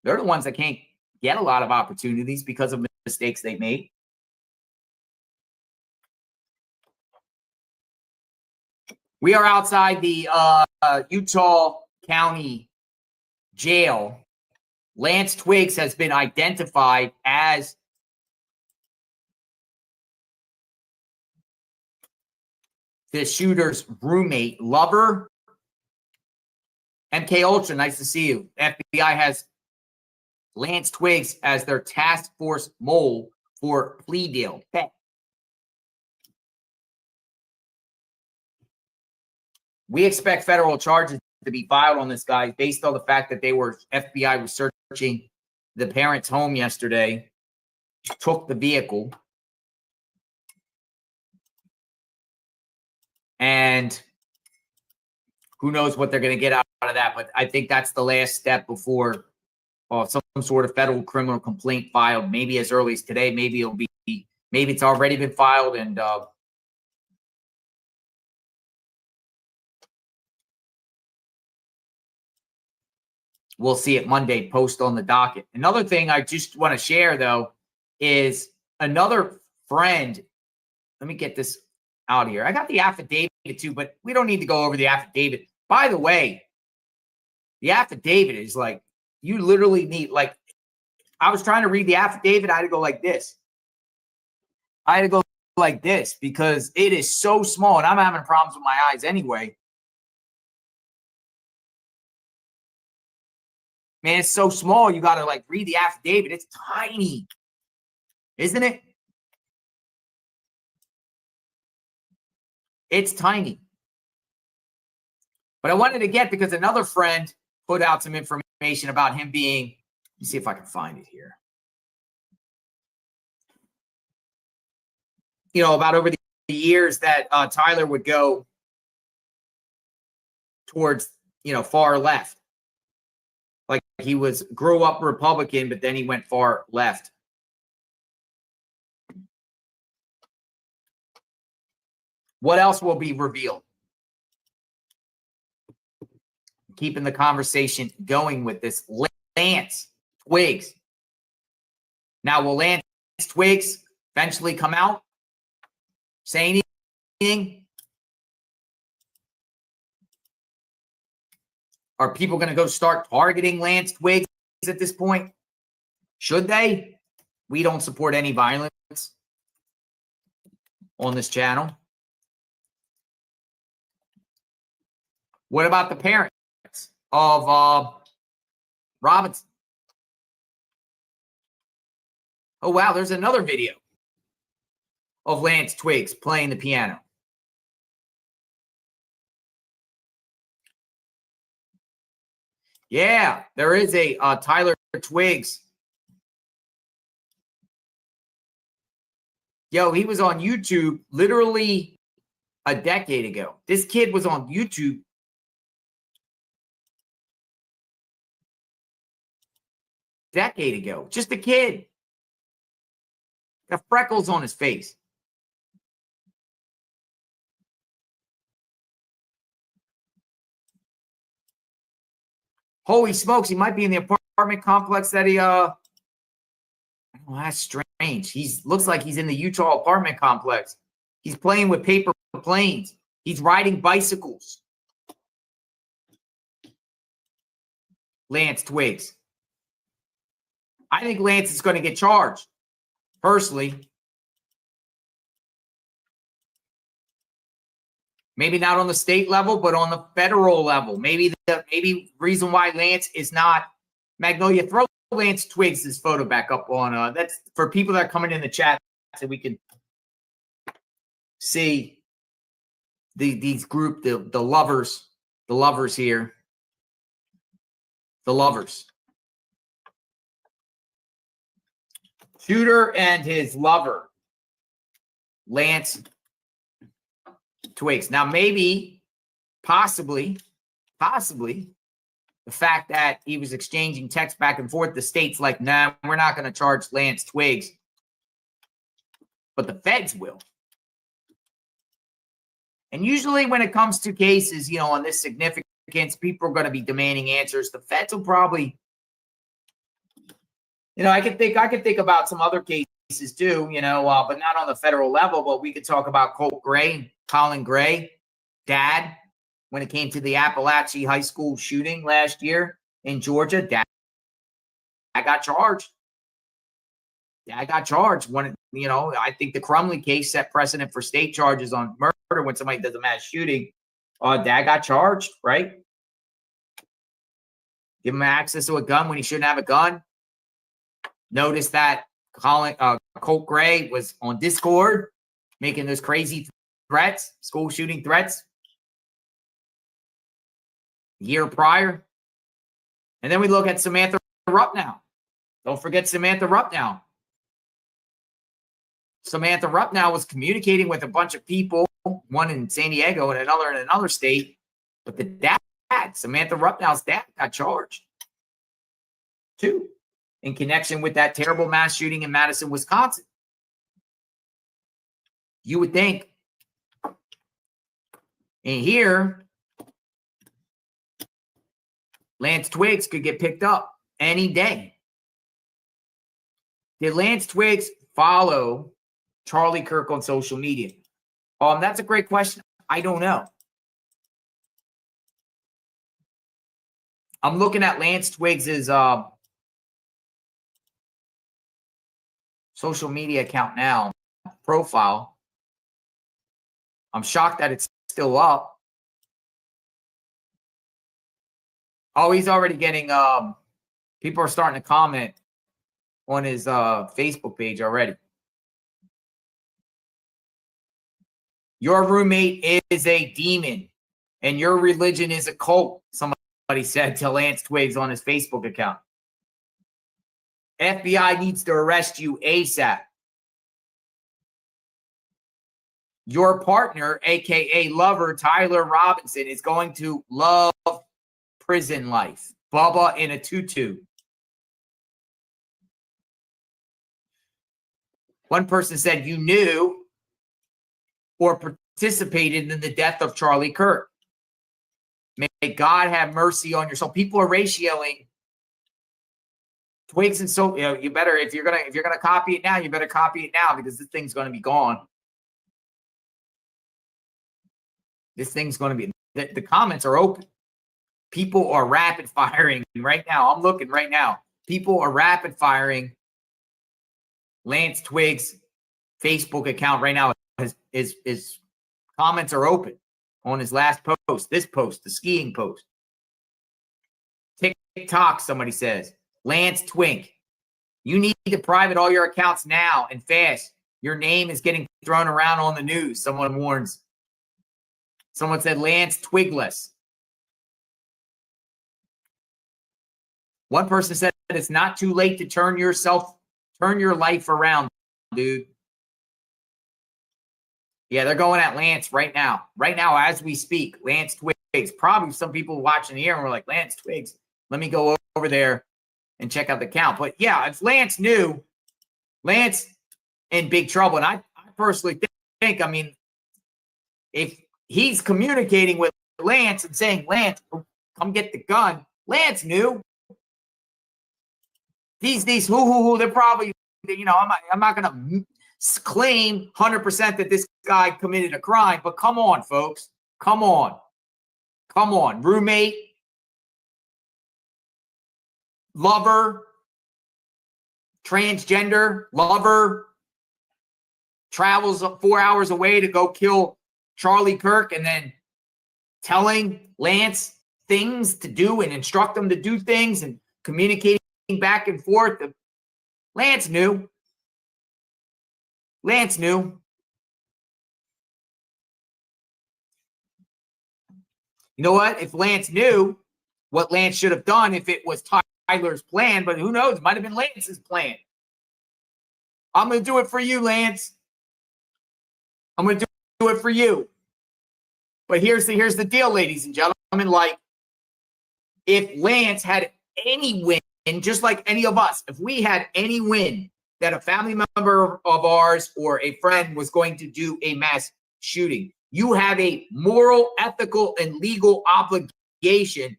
They're the ones that can't get a lot of opportunities because of mistakes they made. We are outside the Utah County Jail. Lance Twiggs has been identified as the shooter's roommate, lover. MK Ultra, nice to see you. FBI has Lance Twiggs as their task force mole for plea deal. Okay. We expect federal charges to be filed on this guy based on the fact that FBI was searching the parents' home yesterday, took the vehicle, and who knows what they're going to get out of that. But I think that's the last step before some sort of federal criminal complaint filed, maybe as early as today. Maybe it's already been filed, and we'll see it Monday, post on the docket. Another thing I just want to share, though, is another friend. Let me get this out here. I got the affidavit too, but we don't need to go over the affidavit. By the way, the affidavit is like, you literally need, like, I was trying to read the affidavit. I had to go like this. I had to go like this because it is so small, and I'm having problems with my eyes anyway. Man, it's so small. You got to like read the affidavit. It's tiny, isn't it? It's tiny. But I wanted to get, because another friend put out some information about him being, let me see if I can find it here. You know, about over the years that Tyler would go towards, you know, far left. Like he grew up Republican, but then he went far left. What else will be revealed? Keeping the conversation going with this, Lance Twiggs. Now, will Lance Twiggs eventually come out, say anything? Are people going to go start targeting Lance Twiggs at this point? Should they? We don't support any violence on this channel. What about the parents of Robinson? Oh, wow, there's another video of Lance Twiggs playing the piano. Yeah, there is a Tyler Twiggs. Yo, he was on YouTube literally a decade ago. This kid was on YouTube decade ago. Just a kid. Got freckles on his face. Holy smokes, he might be in the apartment complex that he oh, that's strange. Looks like he's in the Utah apartment complex. He's playing with paper planes. He's riding bicycles. Lance Twiggs. I think Lance is going to get charged, personally. Maybe not on the state level, but on the federal level. Maybe reason why Lance is not Magnolia. Throw Lance Twiggs' photo back up on. That's for people that are coming in the chat so we can see these group the lovers here. The lovers. Shooter and his lover, Lance Twiggs. Now, maybe, possibly, the fact that he was exchanging texts back and forth, the state's like, nah, we're not going to charge Lance Twiggs. But the feds will. And usually when it comes to cases, you know, on this significance, people are going to be demanding answers. The feds will probably, you know, I could think about some other cases too, you know, but not on the federal level. But we could talk about Colin Gray, dad, when it came to the Appalachia High School shooting last year in Georgia. Dad got charged. Dad got charged. When, you know, I think the Crumley case set precedent for state charges on murder when somebody does a mass shooting. Dad got charged, right? Give him access to a gun when he shouldn't have a gun. Notice that Colt Gray was on Discord making those crazy threats, school shooting threats, year prior. And then we look at Samantha Rupp now. Don't forget Samantha Rupp now. Samantha Rupp now was communicating with a bunch of people, one in San Diego and another in another state, But the dad, Samantha Rupnow's dad, got charged too in connection with that terrible mass shooting in Madison, Wisconsin. You would think, and here, Lance Twiggs could get picked up any day. Did Lance Twiggs follow Charlie Kirk on social media? That's a great question. I don't know. I'm looking at Lance Twiggs's social media account now, profile. I'm shocked that it's still up. Oh, he's already getting people are starting to comment on his Facebook page already. Your roommate is a demon and your religion is a cult, somebody said to Lance Twiggs on his Facebook account. FBI needs to arrest you ASAP. Your partner, aka lover, Tyler Robinson, is going to love prison life. Bubba in a tutu. One person said you knew or participated in the death of Charlie Kirk. May God have mercy on your soul. People are ratioing Twiggs and so you better, if you're gonna copy it now, you better copy it now because this thing's gonna be gone. This thing's gonna be the comments are open. People are rapid firing right now. I'm looking right now. People are rapid firing Lance Twiggs' Facebook account right now. His comments are open on his last post, this post, the skiing post. TikTok, somebody says, Lance Twink, you need to private all your accounts now and fast. Your name is getting thrown around on the news. Someone warns. Someone said Lance Twigless. One person said it's not too late to turn your life around, dude. Yeah, they're going at Lance right now. Right now, as we speak, Lance Twiggs. Probably some people watching here and were like, Lance Twiggs, let me go over there and check out the count. But yeah, if Lance knew, Lance in big trouble. And I personally think, I mean, if he's communicating with Lance and saying, Lance, come get the gun, Lance knew. These who, they're probably, you know, I'm not going to claim 100% that this guy committed a crime, but come on, folks. Come on. Come on. Roommate, lover, transgender, lover, travels 4 hours away to go kill Charlie Kirk and then telling Lance things to do and instruct him to do things and communicating back and forth. Lance knew. Lance knew. You know what? If Lance knew what Lance should have done, if it was Tyler's plan, but who knows? It might have been Lance's plan. I'm going to do it for you, Lance. I'm going to do it for you. But here's the deal, ladies and gentlemen. Like, if Lance had any win, just like any of us, if we had any win that a family member of ours or a friend was going to do a mass shooting, you have a moral, ethical, and legal obligation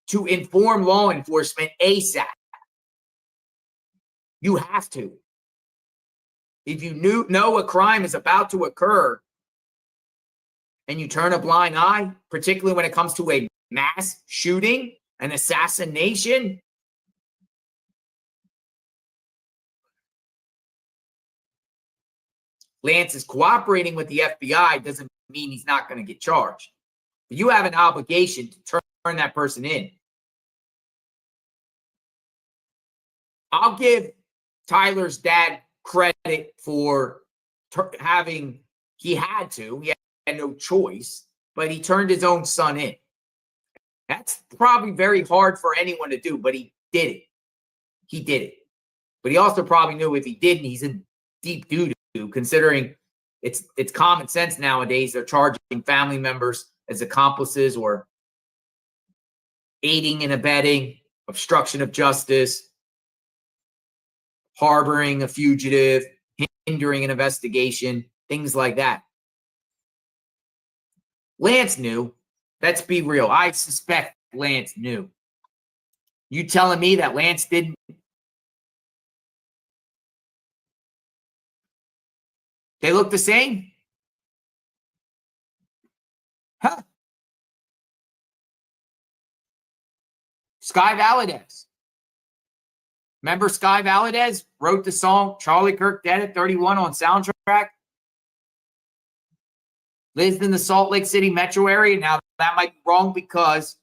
to inform law enforcement ASAP. You have to. If you know a crime is about to occur and you turn a blind eye, particularly when it comes to a mass shooting, an assassination, Lance is cooperating with the FBI doesn't mean he's not going to get charged. But you have an obligation to turn that person in. I'll give Tyler's dad credit for he had no choice, but he turned his own son in. That's probably very hard for anyone to do, but he did it. He did it. But he also probably knew if he didn't, he's in deep doo-doo, considering it's common sense nowadays. They're charging family members as accomplices or aiding and abetting, obstruction of justice, harboring a fugitive, hindering an investigation, things like that. Lance knew. Let's be real. I suspect Lance knew. You telling me that Lance didn't? They look the same? Huh? Sky Valadez. Remember Sky Valadez wrote the song Charlie Kirk Dead at 31 on soundtrack? Lives in the Salt Lake City metro area. Now, that might be wrong because,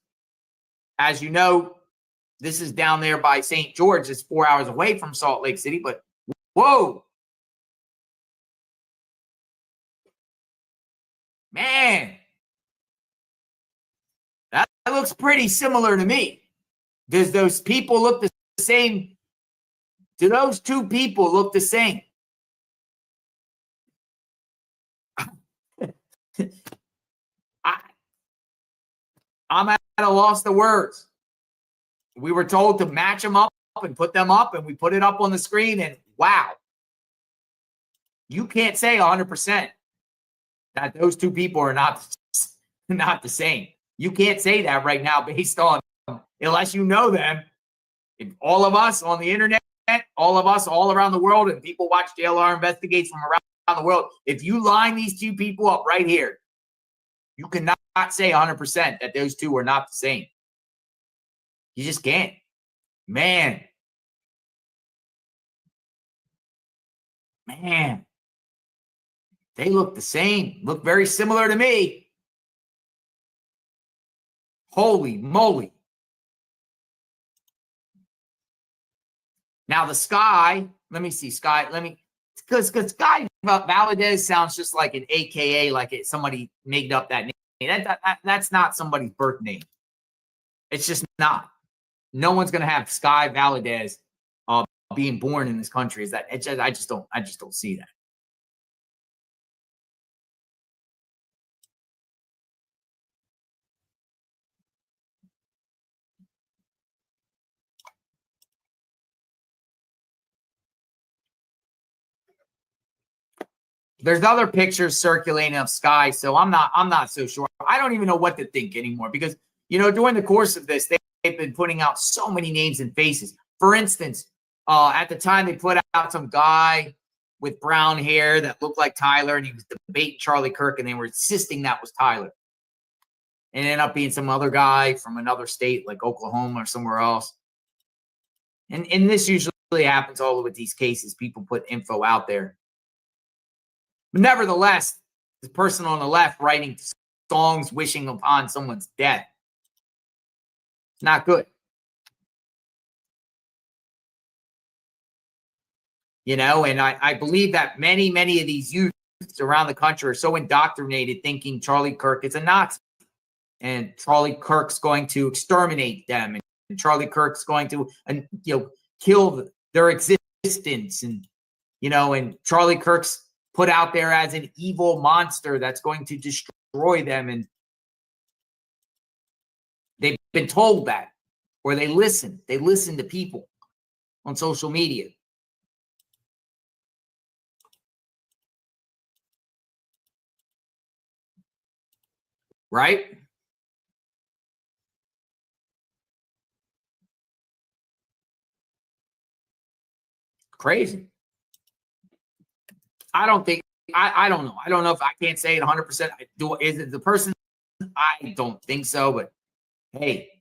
as you know, this is down there by St. George. It's 4 hours away from Salt Lake City, but whoa. Man, that looks pretty similar to me. Does those people look the same? Do those two people look the same? I'm at a loss of words. We were told to match them up and put them up, and we put it up on the screen, and wow. You can't say 100% that those two people are not the same. You can't say that right now based on, unless you know them. If all of us on the internet, all of us all around the world, and people watch JLR Investigates from around the world, if you line these two people up right here, you cannot say 100% that those two are not the same. You just can't. Man. They look the same. Look very similar to me. Holy moly. Now the Sky, let me see, Sky, because Sky Valadez sounds just like an AKA, like somebody made up that name. That's not somebody's birth name. It's just not. No one's gonna have Sky Valadez being born in this country. I just don't see that. There's other pictures circulating of Sky, so I'm not so sure. I don't even know what to think anymore because, during the course of this, they've been putting out so many names and faces. For instance, at the time they put out some guy with brown hair that looked like Tyler, and he was debating Charlie Kirk, and they were insisting that was Tyler. And it ended up being some other guy from another state, like Oklahoma or somewhere else. And this usually happens all over these cases. People put info out there. But nevertheless, the person on the left writing songs wishing upon someone's death. It's not good. And I believe that many of these youths around the country are so indoctrinated thinking Charlie Kirk is a Nazi. And Charlie Kirk's going to exterminate them. And Charlie Kirk's going to, kill their existence. And, and Charlie Kirk's put out there as an evil monster that's going to destroy them. And they've been told that, or they listen to people on social media. Right? Crazy. I don't think, I don't know. I don't know if I can't say it 100%. Is it the person? I don't think so, but hey,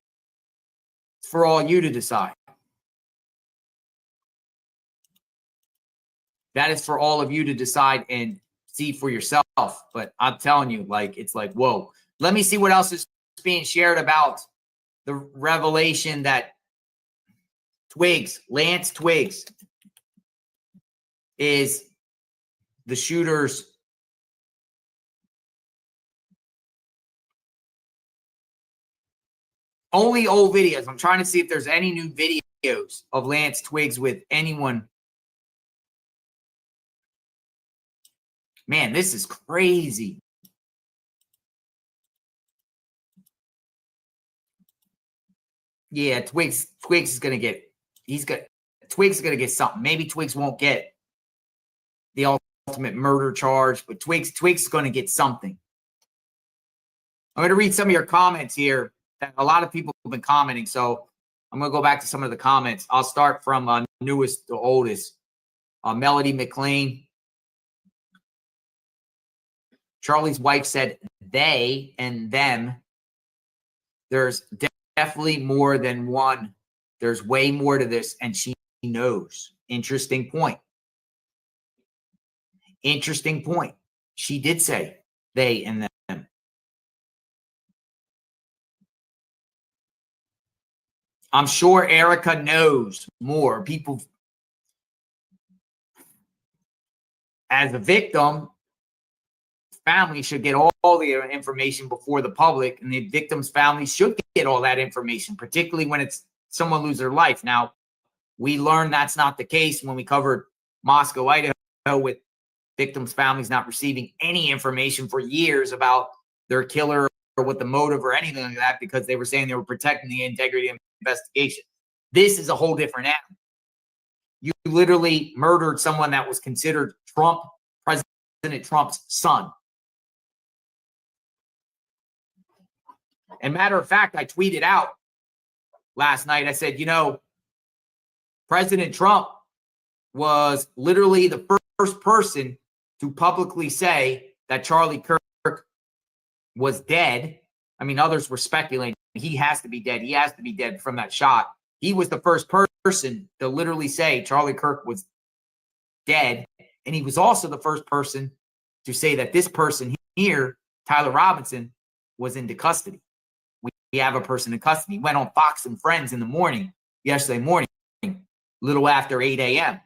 it's for all you to decide. That is for all of you to decide and see for yourself. But I'm telling you, it's like, whoa. Let me see what else is being shared about the revelation that Lance Twiggs, is the shooter's only old videos. I'm trying to see if there's any new videos of Lance Twiggs with anyone. Man, this is crazy. Yeah, Twigs is gonna get. Twigs is gonna get something. Maybe Twigs won't get the ultimate murder charge, but Twigs is gonna get something. I'm gonna read some of your comments here. That a lot of people have been commenting, so I'm gonna go back to some of the comments. I'll start from newest to oldest. Melody McLean. Charlie's wife said they and them. There's definitely more than one. There's way more to this, and she knows. Interesting point. Interesting point. She did say they and them. I'm sure Erica knows more. People, as a victim, family should get all the information before the public, and the victim's family should get all that information, particularly when it's someone lose their life. Now, we learned that's not the case when we covered Moscow, Idaho, with victims' families not receiving any information for years about their killer or what the motive or anything like that, because they were saying they were protecting the integrity of the investigation. This is a whole different animal. You literally murdered someone that was considered President Trump's son. And matter of fact, I tweeted out last night, I said, President Trump was literally the first person to publicly say that Charlie Kirk was dead. I mean, others were speculating. He has to be dead. He has to be dead from that shot. He was the first person to literally say Charlie Kirk was dead. And he was also the first person to say that this person here, Tyler Robinson, was into custody. We have a person in custody. He went on Fox and Friends in the morning, yesterday morning, a little after 8 a.m.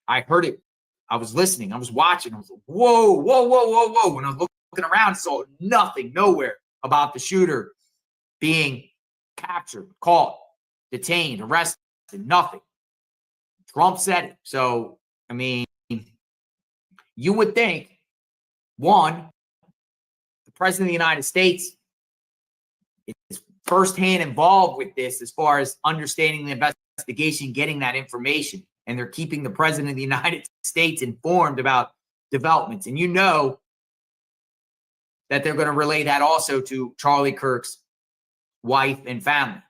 I heard it. I was listening. I was watching. I was like, whoa, whoa, whoa, whoa, whoa. When I was looking around, saw nothing, nowhere about the shooter being captured, caught, detained, arrested, nothing. Trump said it. So, I mean, you would think, one, the president of the United States is firsthand involved with this as far as understanding the investigation, getting that information, and they're keeping the president of the United States informed about developments. And that they're going to relay that also to Charlie Kirk's wife and family.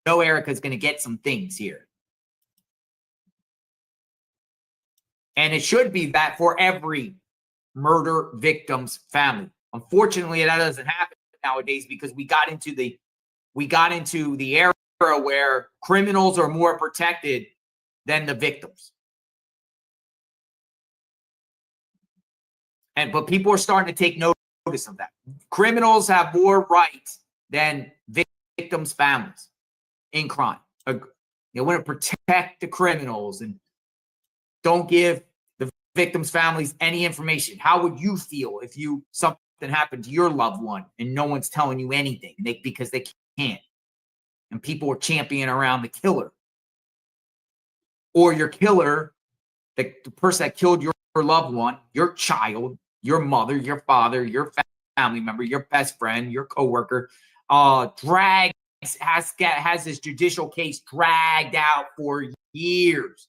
Erica's going to get some things here. And it should be that for every murder victim's family. Unfortunately, that doesn't happen nowadays because we got into the era where criminals are more protected than the victims. But people are starting to take notice of that. Criminals have more rights than victims' families in crime. They want to protect the criminals and don't give the victims' families any information. How would you feel if something happened to your loved one and no one's telling you anything because they can't? And people are championing around the killer. Or your killer, the person that killed your loved one, your child, your mother, your father, your family member, your best friend, your coworker, has this judicial case dragged out for years.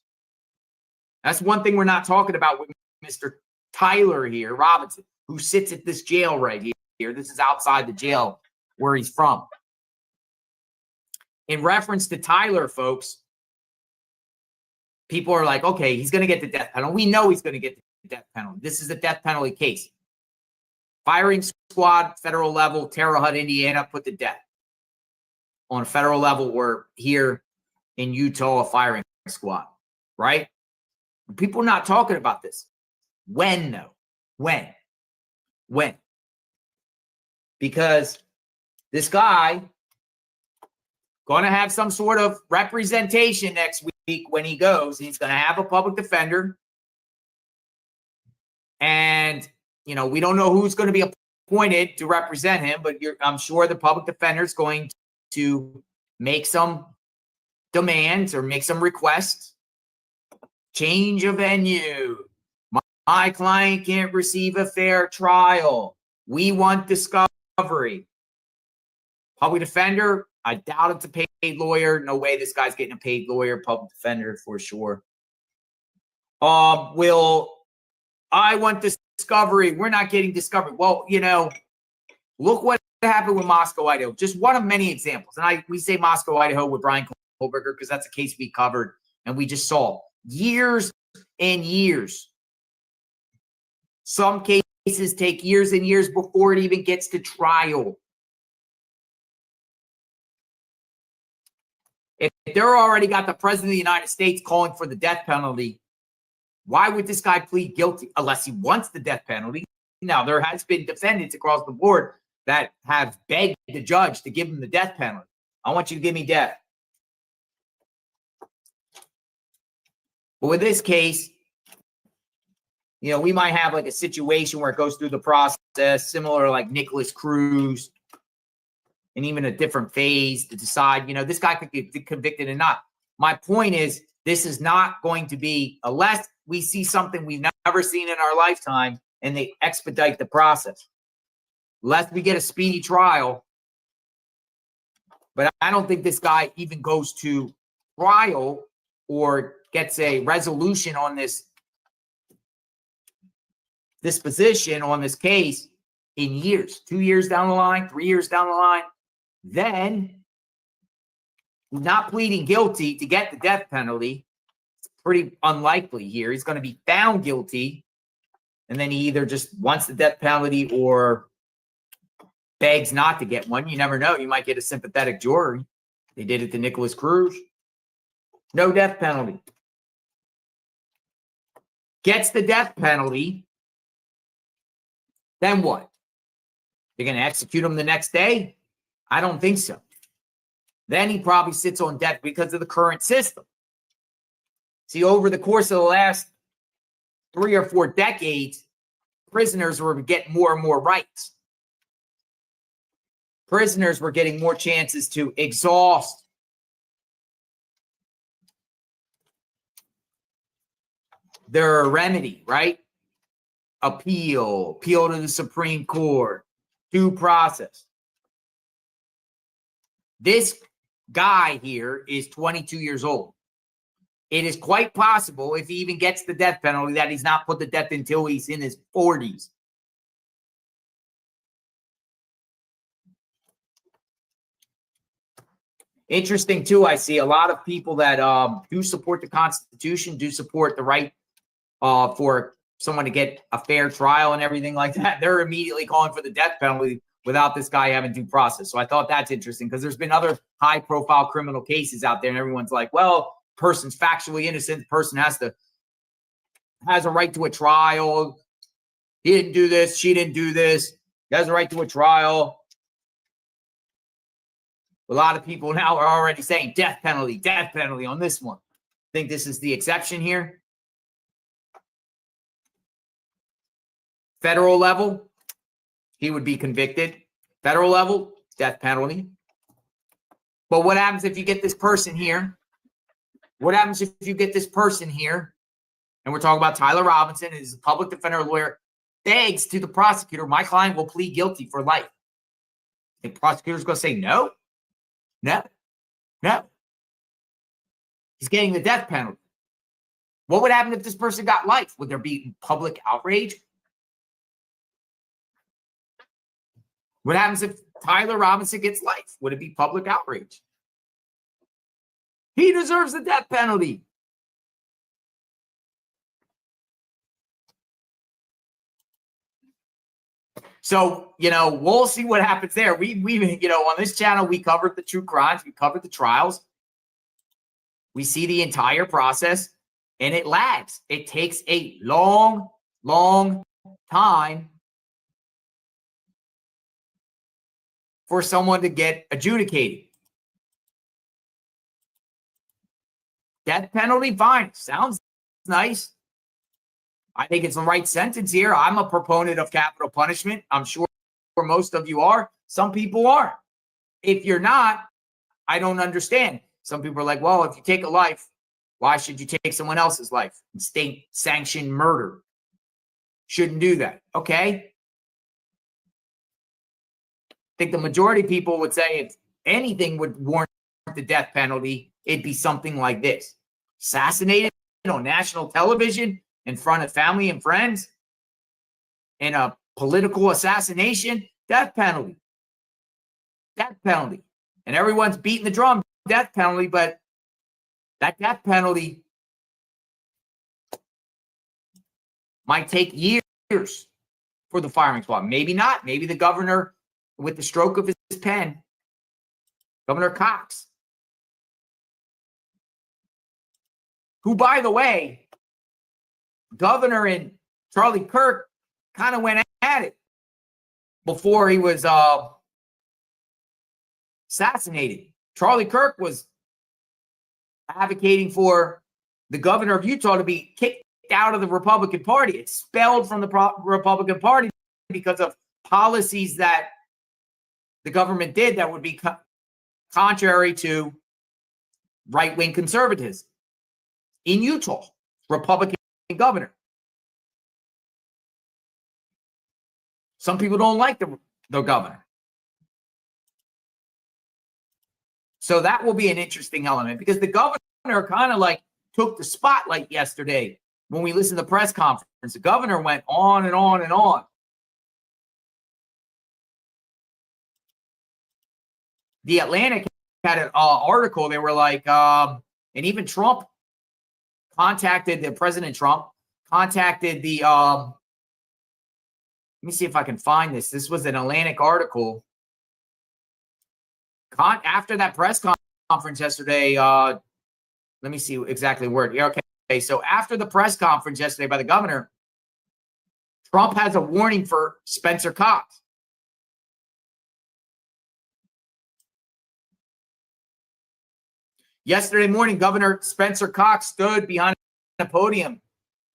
That's one thing we're not talking about with Mr. Tyler here, Robinson, who sits at this jail right here. This is outside the jail where he's from. In reference to Tyler, folks, people are like, okay, he's going to get the death penalty. We know he's going to get the death penalty. This is a death penalty case. Firing squad, federal level, Terre Haute, Indiana, put to death. On a federal level, we're here in Utah, a firing squad, right? People are not talking about this. When, though? When? Because this guy going to have some sort of representation next week when he goes. He's going to have a public defender. And, we don't know who's going to be appointed to represent him, but I'm sure the public defender is going to make some demands or make some requests. Change of venue. My client can't receive a fair trial. We want discovery. Public defender, I doubt it's a paid lawyer. No way this guy's getting a paid lawyer. Public defender for sure. Will I want discovery? We're not getting discovery. Well, you know, look what happened with Moscow, Idaho. Just one of many examples. And we say Moscow, Idaho with Brian Kohlberger because that's a case we covered and we just saw years and years. Some cases take years and years before it even gets to trial. If they're already got the president of the United States calling for the death penalty, why would this guy plead guilty unless he wants the death penalty? Now, there has been defendants across the board that have begged the judge to give him the death penalty. I want you to give me death. But with this case, you know, we might have like a situation where it goes through the process, similar like Nicholas Cruz, and even a different phase to decide, you know, this guy could get convicted or not. My point is, this is not going to be, unless we see something we've never seen in our lifetime and they expedite the process. Unless we get a speedy trial. But I don't think this guy even goes to trial or gets a resolution on this disposition on this case in years, 2 years down the line, 3 years down the line. Then, not pleading guilty to get the death penalty, it's pretty unlikely here. He's going to be found guilty, and then he either just wants the death penalty or begs not to get one. You never know. You might get a sympathetic jury. They did it to Nicholas Cruz. No death penalty. Gets the death penalty. Then what? They're going to execute him the next day? I don't think so. Then he probably sits on death because of the current system. See, over the course of the last 3 or 4 decades, prisoners were getting more and more rights. Prisoners were getting more chances to exhaust their remedy, right? Appeal to the Supreme Court, due process. This guy here is 22 years old. It is quite possible, if he even gets the death penalty, that he's not put to death until he's in his 40s. Interesting, too, I see a lot of people that do support the Constitution, do support the right for someone to get a fair trial and everything like that. They're immediately calling for the death penalty without this guy having due process. So I thought that's interesting because there's been other high-profile criminal cases out there, and everyone's like, well, person's factually innocent. The person has a right to a trial. He didn't do this. She didn't do this. He has a right to a trial. A lot of people now are already saying death penalty on this one. I think this is the exception here. Federal level, he would be convicted. Federal level, death penalty. But what happens if you get this person here? What happens if you get this person here? And we're talking about Tyler Robinson, who's a public defender lawyer, begs to the prosecutor, my client will plead guilty for life. The prosecutor's going to say no? No. He's getting the death penalty. What would happen if this person got life? Would there be public outrage? What happens if Tyler Robinson gets life? Would it be public outrage? He deserves the death penalty. So, we'll see what happens there. We on this channel, we covered the true crimes. We covered the trials. We see the entire process, and it lags. It takes a long, long time for someone to get adjudicated. Death penalty, fine. Sounds nice. I think it's the right sentence here. I'm a proponent of capital punishment. I'm sure most of you are. Some people aren't. If you're not, I don't understand. Some people are like, well, if you take a life, why should you take someone else's life? State-sanctioned murder. Shouldn't do that. Okay. think the majority of people would say if anything would warrant the death penalty, it'd be something like this. Assassinated on national television in front of family and friends in a political assassination, death penalty. Death penalty. And everyone's beating the drum, death penalty, but that death penalty might take years for the firing squad. Maybe not. Maybe the governor, with the stroke of his pen, Governor Cox, who, by the way, Governor and Charlie Kirk kind of went at it before he was assassinated. Charlie Kirk was advocating for the governor of Utah to be kicked out of the Republican Party, expelled from the Republican Party because of policies that the government did that would be contrary to right-wing conservatism. In Utah, Republican governor. Some people don't like the governor. So that will be an interesting element because the governor kind of like took the spotlight yesterday when we listened to the press conference. The governor went on and on and on. The Atlantic had an article. They were like, and even Trump President Trump contacted the, let me see if I can find this. This was an Atlantic article. After that press conference yesterday, let me see exactly where. Yeah, okay. So after the press conference yesterday by the governor, Trump has a warning for Spencer Cox. Yesterday morning, Governor Spencer Cox stood behind a podium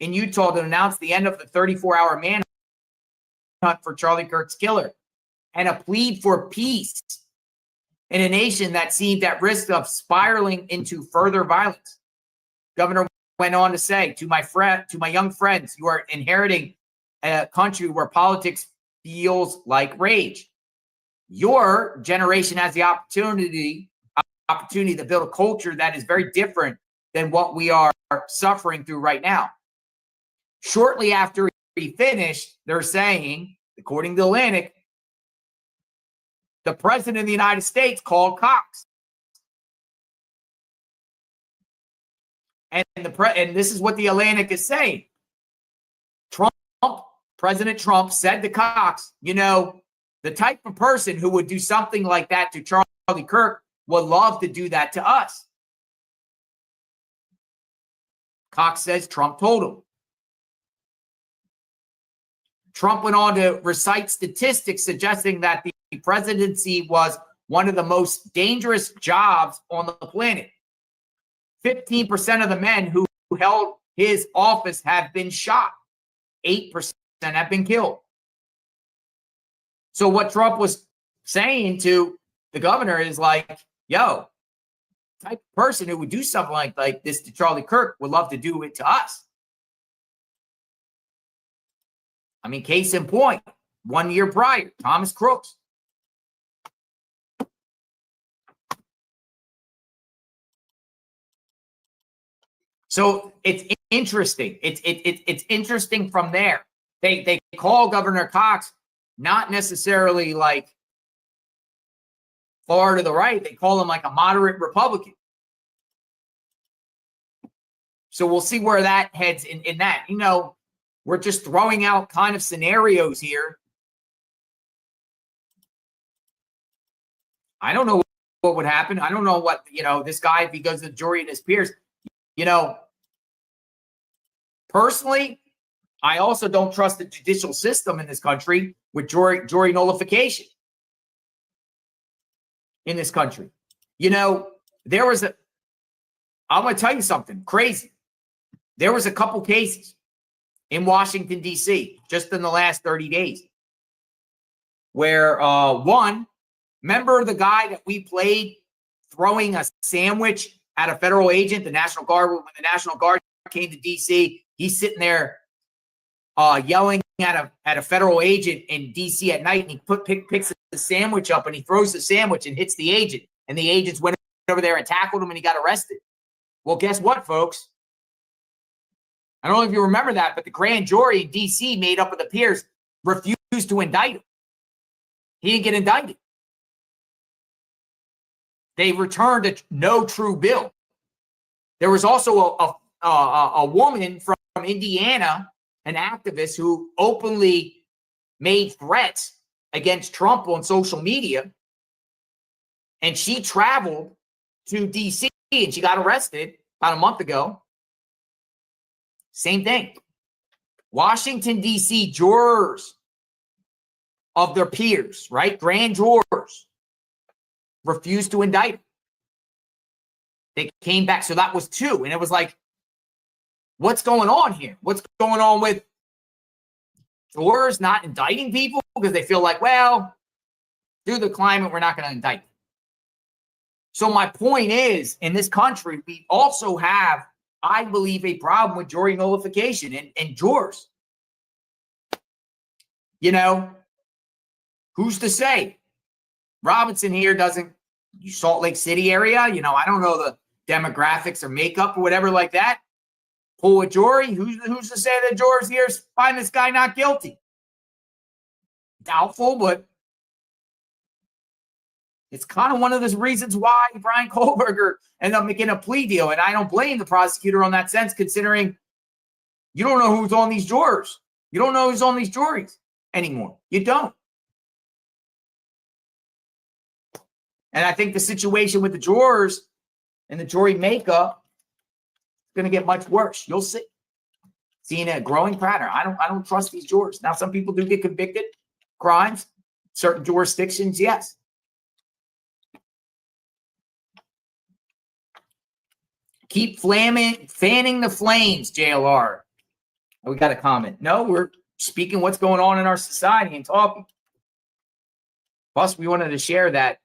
in Utah to announce the end of the 34-hour manhunt for Charlie Kirk's killer and a plea for peace in a nation that seemed at risk of spiraling into further violence. Governor went on to say, to my young friends, you are inheriting a country where politics feels like rage. Your generation has the opportunity to build a culture that is very different than what we are suffering through right now. Shortly after he finished, they're saying, according to Atlantic, the president of the United States called Cox. And this is what the Atlantic is saying. President Trump said to Cox, you know, the type of person who would do something like that to Charlie Kirk would love to do that to us. Cox says Trump told him. Trump went on to recite statistics suggesting that the presidency was one of the most dangerous jobs on the planet. 15% of the men who held his office have been shot. 8% have been killed. So what Trump was saying to the governor is like, yo, the type of person who would do something like this to Charlie Kirk would love to do it to us. I mean, case in point, 1 year prior, Thomas Crooks. So it's interesting. It's interesting from there. They call Governor Cox not necessarily like far to the right. They call him like a moderate Republican. So we'll see where that heads in that. You know, we're just throwing out kind of scenarios here. I don't know what would happen. I don't know what, you know, this guy, if he goes to the jury and his peers, you know, personally, I also don't trust the judicial system in this country with jury nullification in this country. You know, I'm going to tell you something crazy. There was a couple cases in Washington, D.C., just in the last 30 days, where one, remember the guy that we played throwing a sandwich at a federal agent, the National Guard, when the National Guard came to D.C., he's sitting there yelling at a federal agent in D.C. at night, and he picks the sandwich up and he throws the sandwich and hits the agent, and the agents went over there and tackled him and he got arrested. Well, guess what, folks? I don't know if you remember that, but the grand jury in D.C. made up of the peers refused to indict him. He didn't get indicted. They returned a no true bill. There was also a woman from Indiana, an activist who openly made threats against Trump on social media. And she traveled to D.C. and she got arrested about a month ago. Same thing. Washington, D.C. jurors of their peers, right? Grand jurors refused to indict him. They came back. So that was 2. And it was like, what's going on here? What's going on with jurors not indicting people because they feel like, well, due to the climate, we're not going to indict them. So my point is, in this country, we also have, I believe, a problem with jury nullification and jurors. You know, who's to say? Robinson here doesn't, Salt Lake City area, you know, I don't know the demographics or makeup or whatever like that. Pull a jury. Who's to say that jurors here find this guy not guilty? Doubtful, but it's kind of one of the reasons why Brian Kohlberger ended up making a plea deal. And I don't blame the prosecutor on that sense, considering you don't know who's on these jurors. You don't know who's on these juries anymore. You don't. And I think the situation with the jurors and the jury makeup is going to get much worse. You'll see. Seeing a growing pattern. I don't trust these jurors. Now, some people do get convicted crimes, certain jurisdictions, yes. Keep fanning the flames, JLR. We got a comment. No, we're speaking what's going on in our society and talking. Plus, we wanted to share that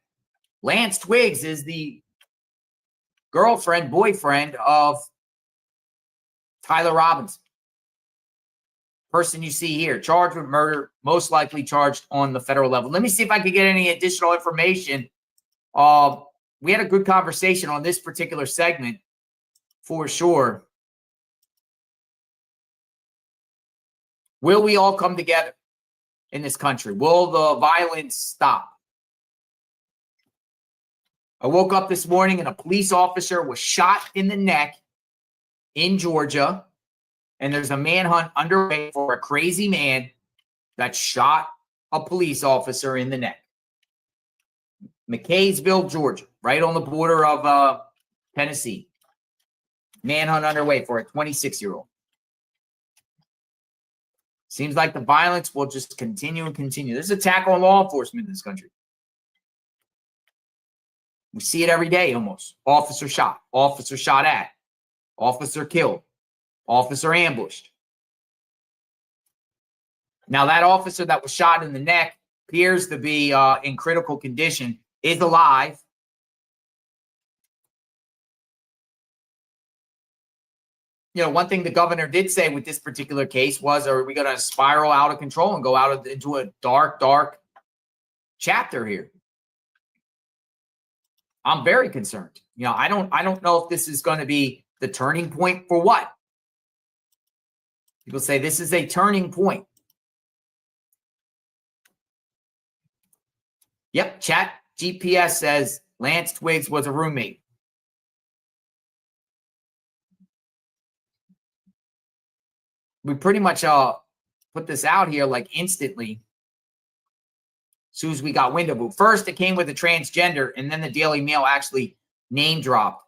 Lance Twiggs is the boyfriend of Tyler Robinson. Person you see here, charged with murder, most likely charged on the federal level. Let me see if I can get any additional information. We had a good conversation on this particular segment for sure. Will we all come together in this country? Will the violence stop? I woke up this morning and a police officer was shot in the neck in Georgia. And there's a manhunt underway for a crazy man that shot a police officer in the neck. McKaysville, Georgia, right on the border of Tennessee. Manhunt underway for a 26-year-old. Seems like the violence will just continue and continue. There's an attack on law enforcement in this country. We see it every day almost. Officer shot at, officer killed, officer ambushed. Now, that officer that was shot in the neck appears to be in critical condition, is alive. You know, one thing the governor did say with this particular case was, are we going to spiral out of control and go out into a dark, dark chapter here? I'm very concerned. You know, I don't know if this is going to be the turning point for what. People say this is a turning point. Yep, Chat GPS says Lance Twiggs was a roommate. We pretty much put this out here like instantly as soon as we got wind of it. First, it came with a transgender, and then the Daily Mail actually name dropped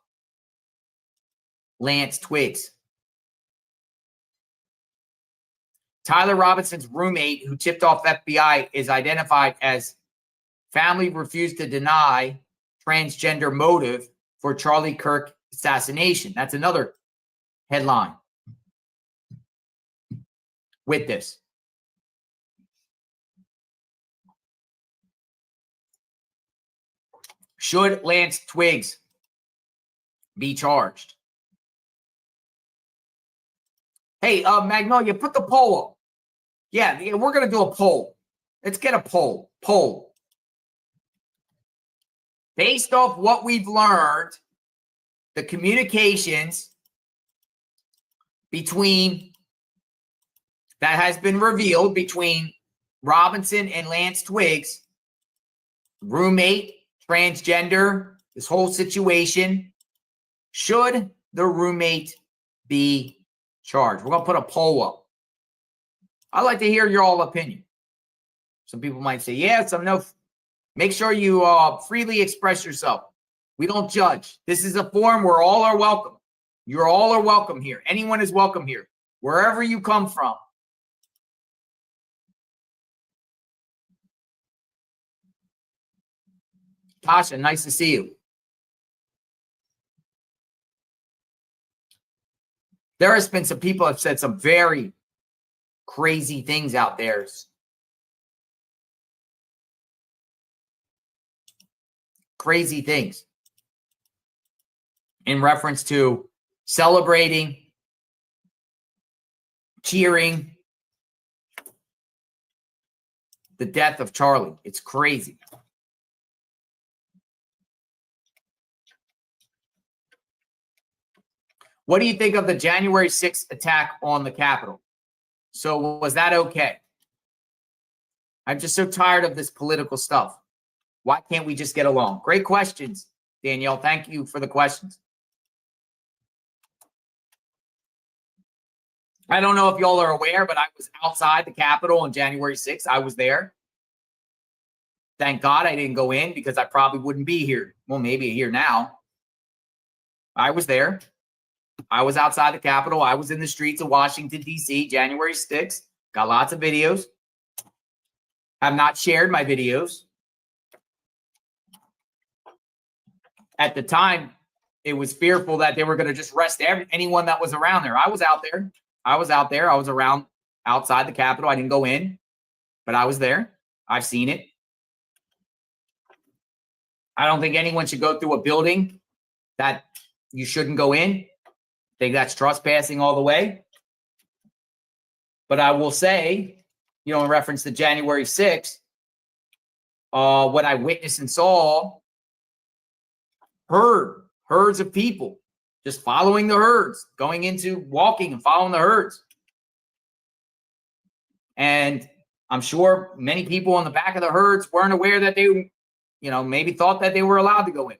Lance Twiggs. Tyler Robinson's roommate, who tipped off FBI, is identified as family refused to deny transgender motive for Charlie Kirk assassination. That's another headline with this. Should Lance Twiggs be charged? Hey, Magnolia, put the poll up. Yeah, we're going to do a poll. Let's get a poll. Poll. Based off what we've learned, the communications between that has been revealed between Robinson and Lance Twiggs, roommate, transgender, this whole situation, should the roommate be charged? We're going to put a poll up. I'd like to hear your all opinion. Some people might say, yeah, some no. Make sure you freely express yourself. We don't judge. This is a forum where all are welcome. You're all are welcome here. Anyone is welcome here, wherever you come from. Tasha, nice to see you. There has been some people have said some very crazy things out there. Crazy things in reference to celebrating, cheering the death of Charlie. It's crazy. What do you think of the January 6th attack on the Capitol? So was that okay? I'm just so tired of this political stuff. Why can't we just get along? Great questions, Danielle. Thank you for the questions. I don't know if y'all are aware, but I was outside the Capitol on January 6th. I was there. Thank God I didn't go in because I probably wouldn't be here. Well, maybe here now. I was there. I was outside the Capitol. I was in the streets of Washington, D.C., January 6th. Got lots of videos. Have not shared my videos. At the time, it was fearful that they were going to just arrest anyone that was around there. I was out there. I was around outside the Capitol. I didn't go in, but I was there. I've seen it. I don't think anyone should go through a building that you shouldn't go in. I think that's trespassing all the way. But I will say, you know, in reference to January 6th, what I witnessed and saw, herds of people just following the herds, going into walking and following the herds. And I'm sure many people on the back of the herds weren't aware that they, you know, maybe thought that they were allowed to go in.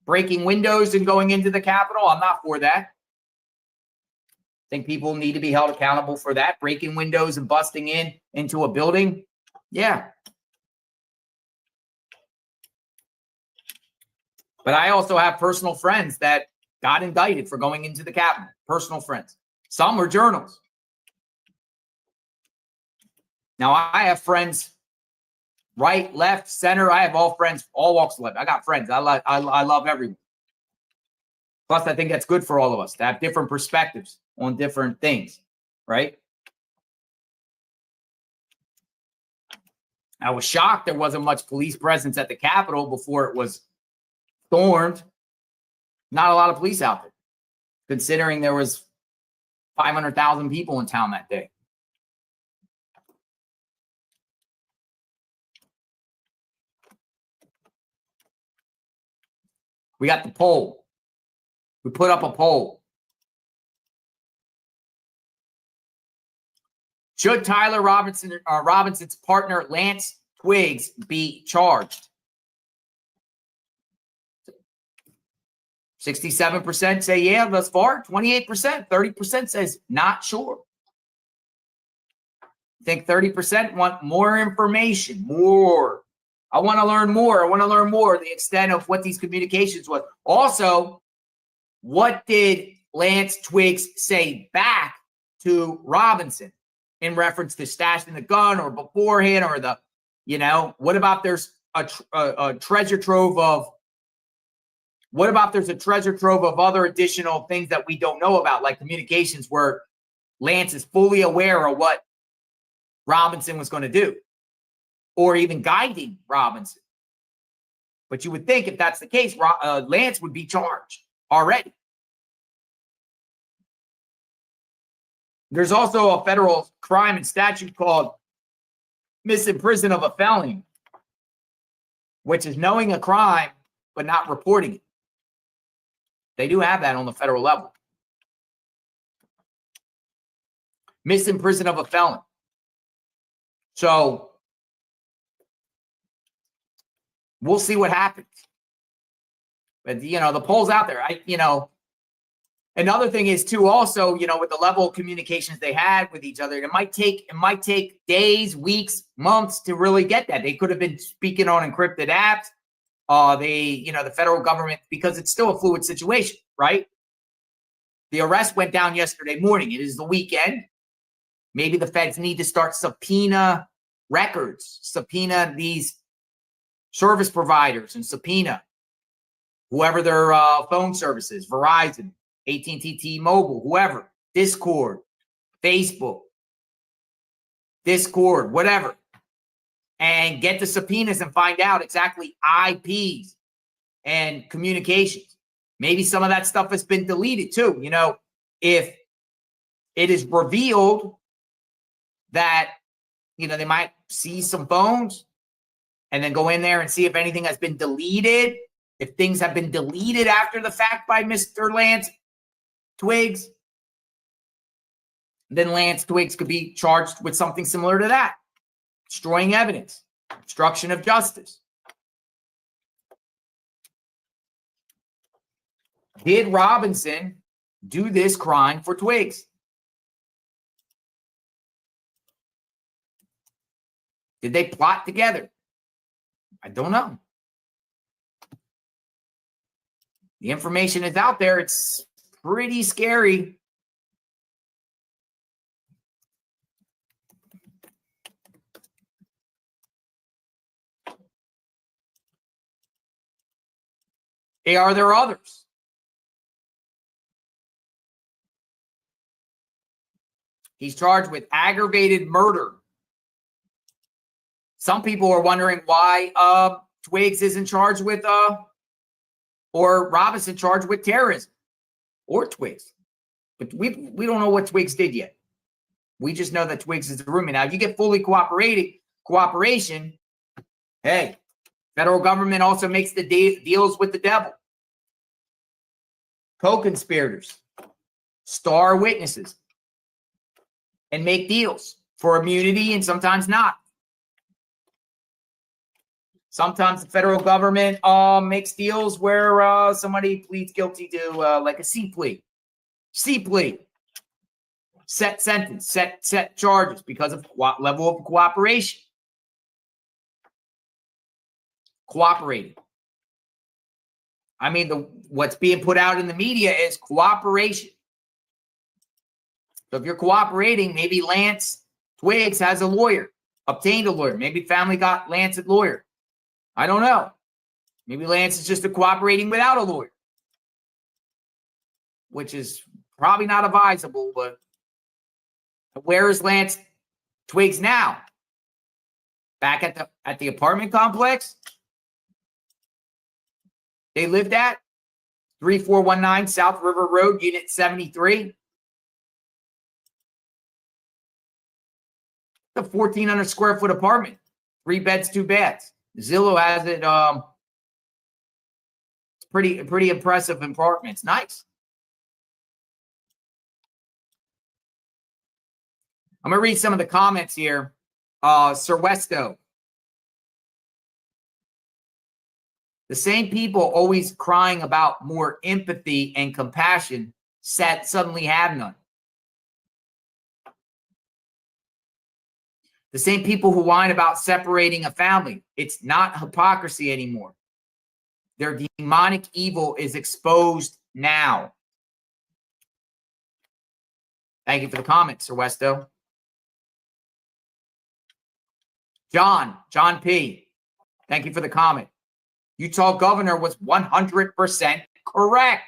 Breaking windows and going into the Capitol, I'm not for that. I think people need to be held accountable for that. Breaking windows and busting into a building, yeah. But I also have personal friends that got indicted for going into the Capitol. Personal friends. Some were journalists. Now, I have friends right, left, center. I have all friends, all walks of life. I got friends. I love everyone. Plus, I think that's good for all of us to have different perspectives on different things, right? I was shocked there wasn't much police presence at the Capitol before it was stormed. Not a lot of police out there, considering there was 500,000 people in town that day. We got the poll. We put up a poll. Should Tyler Robinson's partner Lance Twiggs be charged? 67% say yeah thus far. 28%. 30% says not sure. I think 30% want more information. More. I want to learn more. I want to learn more the extent of what these communications was. Also, what did Lance Twiggs say back to Robinson in reference to stashing the gun or beforehand or the, you know, what about there's a treasure trove of, what about there's a treasure trove of other additional things that we don't know about, like communications where Lance is fully aware of what Robinson was going to do, or even guiding Robinson. But you would think if that's the case, Lance would be charged already. There's also a federal crime and statute called misimprison of a felony, which is knowing a crime but not reporting it. They do have that on the federal level. Misimprison of a felon. So we'll see what happens. But, the poll's out there. Another thing is too, also, with the level of communications they had with each other, it might take days, weeks, months to really get that. They could have been speaking on encrypted apps. The federal government, because it's still a fluid situation, right? The arrest went down yesterday morning. It is the weekend. Maybe the feds need to start subpoena records, subpoena these service providers, and subpoena whoever their phone services, Verizon, AT&T, T-Mobile, whoever, Discord, Facebook, Discord, whatever, and get the subpoenas and find out exactly IPs and communications. Maybe some of that stuff has been deleted too. If it is revealed that, they might seize some phones and then go in there and see if anything has been deleted. If things have been deleted after the fact by Mr. Lance Twiggs, then Lance Twiggs could be charged with something similar to that. Destroying evidence, obstruction of justice. Did Robinson do this crime for Twiggs? Did they plot together? I don't know. The information is out there. It's pretty scary. Are there others? He's charged with aggravated murder. Some people are wondering why Twiggs isn't charged with or Robinson charged with terrorism, or Twiggs. But we don't know what Twiggs did yet. We just know that Twiggs is the roommate. Now, if you get fully cooperation, hey, federal government also makes the deals with the devil. Co-conspirators, star witnesses, and make deals for immunity and sometimes not. Sometimes the federal government makes deals where somebody pleads guilty to like a C plea. C plea. Set sentence, set charges because of level of cooperation. Cooperating. I mean, what's being put out in the media is cooperation. So if you're cooperating, maybe Lance Twiggs has a lawyer, obtained a lawyer. Maybe family got Lance a lawyer. I don't know. Maybe Lance is just cooperating without a lawyer, which is probably not advisable, but where is Lance Twiggs now? Back at the apartment complex they lived at, 3419 South River Road, Unit 73. The 1,400 square foot apartment, 3 beds, 2 baths. Zillow has it. It's pretty impressive apartment. It's nice. I'm gonna read some of the comments here. Sir Westo. The same people always crying about more empathy and compassion suddenly have none. The same people who whine about separating a family. It's not hypocrisy anymore. Their demonic evil is exposed now. Thank you for the comment, Sir Westo. John P. Thank you for the comment. Utah governor was 100% correct.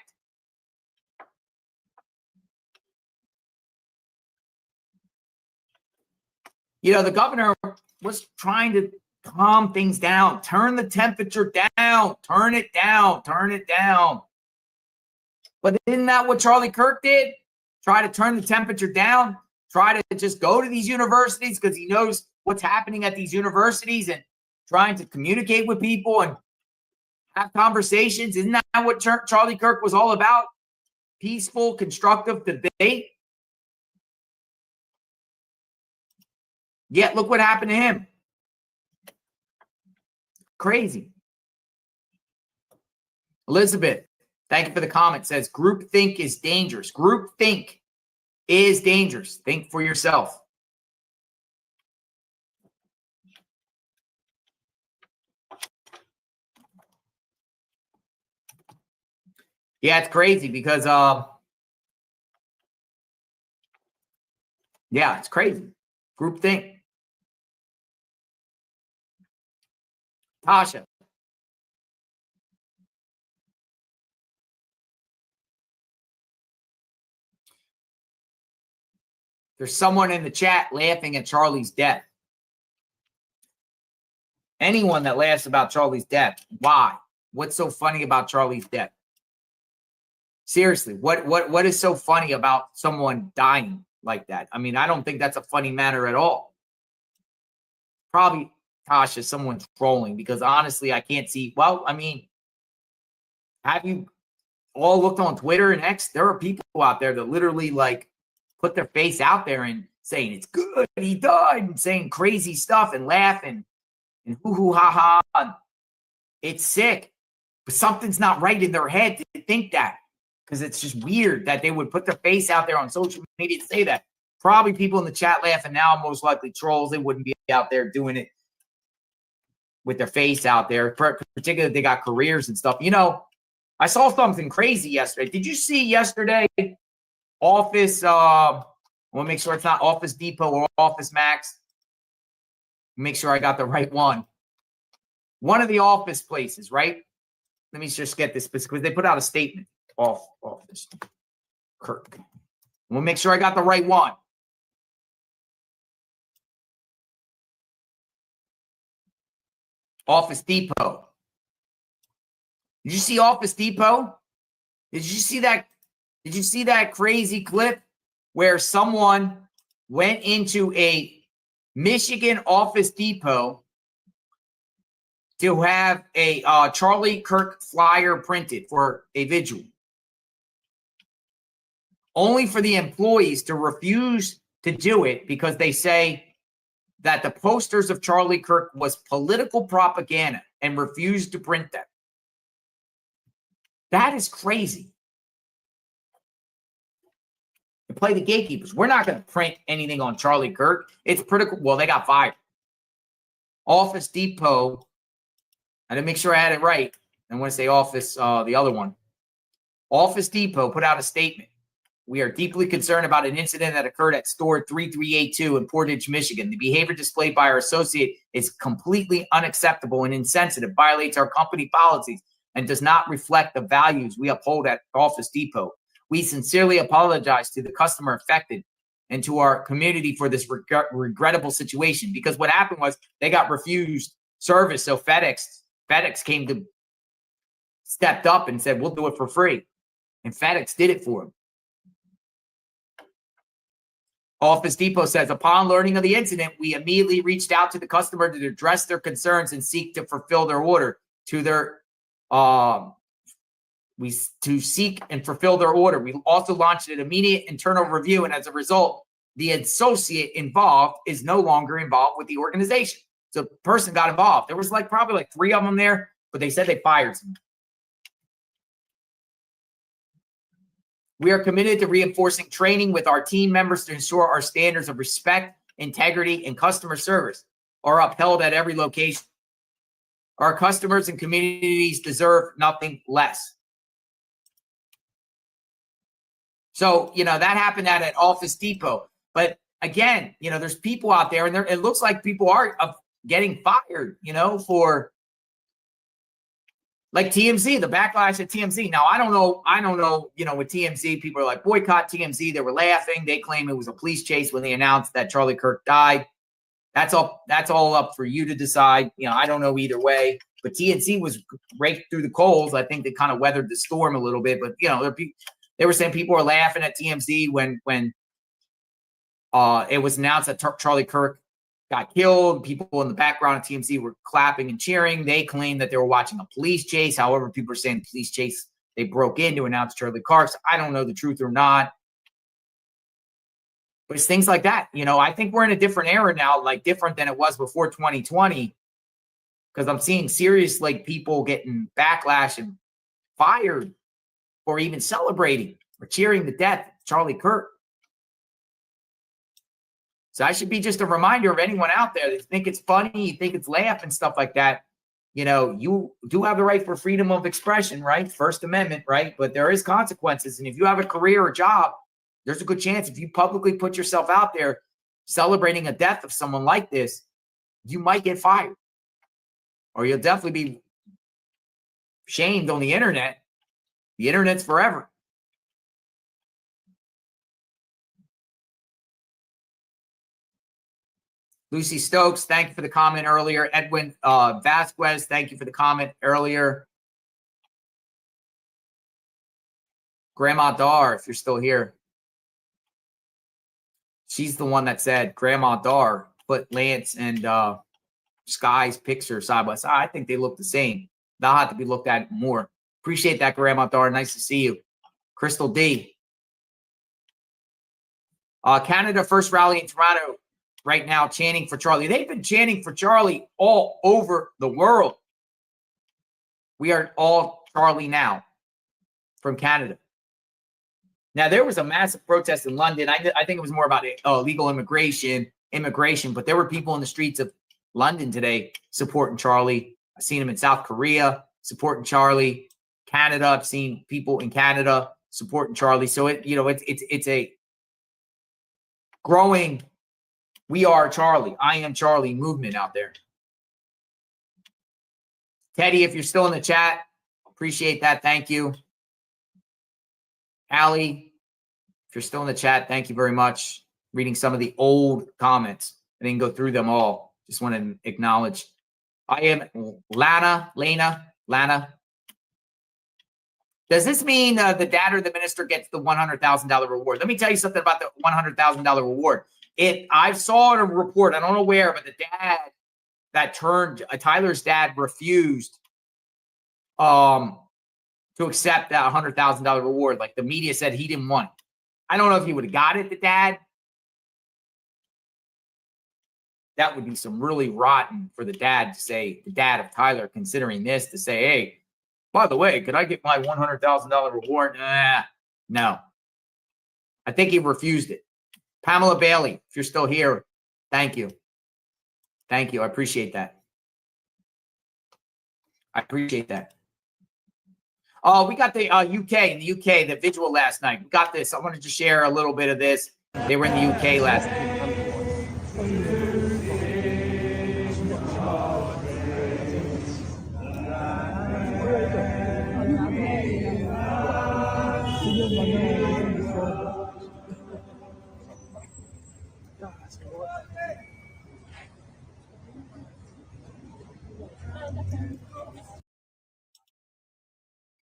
The governor was trying to calm things down, turn the temperature down, turn it down. But isn't that what Charlie Kirk did? Try to turn the temperature down. try to just go to these universities because he knows what's happening at these universities and trying to communicate with people and have conversations. Isn't that what Charlie Kirk was all about? Peaceful, constructive debate. Yet look what happened to him. Crazy. Elizabeth, thank you for the comment. Says groupthink is dangerous. Groupthink is dangerous. Think for yourself. Yeah, it's crazy because yeah, it's crazy. Groupthink. Tasha. There's someone in the chat laughing at Charlie's death. Anyone that laughs about Charlie's death, why? What's so funny about Charlie's death? Seriously, what is so funny about someone dying like that? I mean, I don't think that's a funny matter at all. Probably, Tasha, someone's trolling because honestly, I can't see. Well, I mean, have you all looked on Twitter and X? There are people out there that literally like put their face out there and saying it's good, he died, and saying crazy stuff and laughing and hoo ha ha. It's sick, but something's not right in their head to think that, because it's just weird that they would put their face out there on social media to say that. Probably people in the chat laughing now, most likely trolls. They wouldn't be out there doing it with their face out there, particularly if they got careers and stuff. You know, I saw something crazy yesterday. Did you see yesterday Office, I want to make sure it's not Office Depot or Office Max. Make sure I got the right one. One of the office places, right? Let me just get this because they put out a statement. Office Kirk. We'll make sure I got the right one. Office Depot. Did you see Office Depot? Did you see that? Did you see that crazy clip where someone went into a Michigan Office Depot to have a Charlie Kirk flyer printed for a vigil, only for the employees to refuse to do it because they say that the posters of Charlie Kirk was political propaganda and refused to print them. That is crazy. To play the gatekeepers. We're not going to print anything on Charlie Kirk. It's political. Well, they got fired. Office Depot. I didn't make sure I had it right. I want to say Office, the other one. Office Depot put out a statement. We are deeply concerned about an incident that occurred at store 3382 in Portage, Michigan. The behavior displayed by our associate is completely unacceptable and insensitive, violates our company policies, and does not reflect the values we uphold at Office Depot. We sincerely apologize to the customer affected and to our community for this regrettable situation, because what happened was they got refused service. So FedEx came to stepped up and said, we'll do it for free. And FedEx did it for them. Office Depot says, upon learning of the incident, we immediately reached out to the customer to address their concerns and seek to fulfill their order to their to seek and fulfill their order. We also launched an immediate internal review, and as a result, the associate involved is no longer involved with the organization. So the person got involved. There was probably like 3 of them there, but they said they fired some. We are committed to reinforcing training with our team members to ensure our standards of respect, integrity, and customer service are upheld at every location. Our customers and communities deserve nothing less. So, that happened at an Office Depot. But again, there's people out there, and it looks like people are getting fired, for like TMZ, the backlash at TMZ. Now, I don't know, with TMZ, people are like, boycott TMZ. They were laughing. They claim it was a police chase when they announced that Charlie Kirk died. That's all up for you to decide. I don't know either way. But TMZ was raked through the coals. I think they kind of weathered the storm a little bit. But, they were saying people were laughing at TMZ when It was announced that Charlie Kirk got killed. People in the background of TMZ were clapping and cheering. They claimed that they were watching a police chase. However, people are saying police chase, they broke in to announce Charlie Kirk. So I don't know the truth or not. But it's things like that. You know, I think we're in a different era now, like different than it was before 2020. Because I'm seeing serious, like, people getting backlash and fired for even celebrating or cheering the death of Charlie Kirk. So I should be just a reminder of anyone out there that think it's funny, you think it's laugh and stuff like that. You know, you do have the right for freedom of expression, right? First Amendment, right? But there is consequences. And if you have a career or job, there's a good chance if you publicly put yourself out there celebrating a death of someone like this, you might get fired. Or you'll definitely be shamed on the internet. The internet's forever. Lucy Stokes, thank you for the comment earlier. Edwin Vasquez, thank you for the comment earlier. Grandma Dar, if you're still here. She's the one that said Grandma Dar put Lance and Sky's picture side by side. I think they look the same. They'll have to be looked at more. Appreciate that, Grandma Dar. Nice to see you. Crystal D. Canada first rally in Toronto right now chanting for Charlie. They've been chanting for Charlie all over the world. We are all Charlie now from Canada. Now, there was a massive protest in London. I think it was more about legal immigration, but there were people in the streets of London today supporting Charlie. I've seen them in South Korea supporting Charlie. Canada, I've seen people in Canada supporting Charlie. So it's a growing "We Are Charlie, I Am Charlie" movement out there. Teddy, if you're still in the chat, appreciate that. Thank you. Allie, if you're still in the chat, thank you very much. Reading some of the old comments. I didn't go through them all. Just want to acknowledge. I am Lana. Does this mean the dad or the minister gets the $100,000 reward? Let me tell you something about the $100,000 reward. I saw in a report, I don't know where, but the dad that turned Tyler's dad refused to accept that $100,000 reward. Like the media said he didn't want it. I don't know if he would have got it, the dad. That would be some really rotten for the dad to say, the dad of Tyler considering this, to say, hey, by the way, could I get my $100,000 reward? No. I think he refused it. Pamela Bailey, if you're still here, thank you. Thank you. I appreciate that. Oh, we got the UK, the vigil last night. We got this. I wanted to share a little bit of this. They were in the UK last night.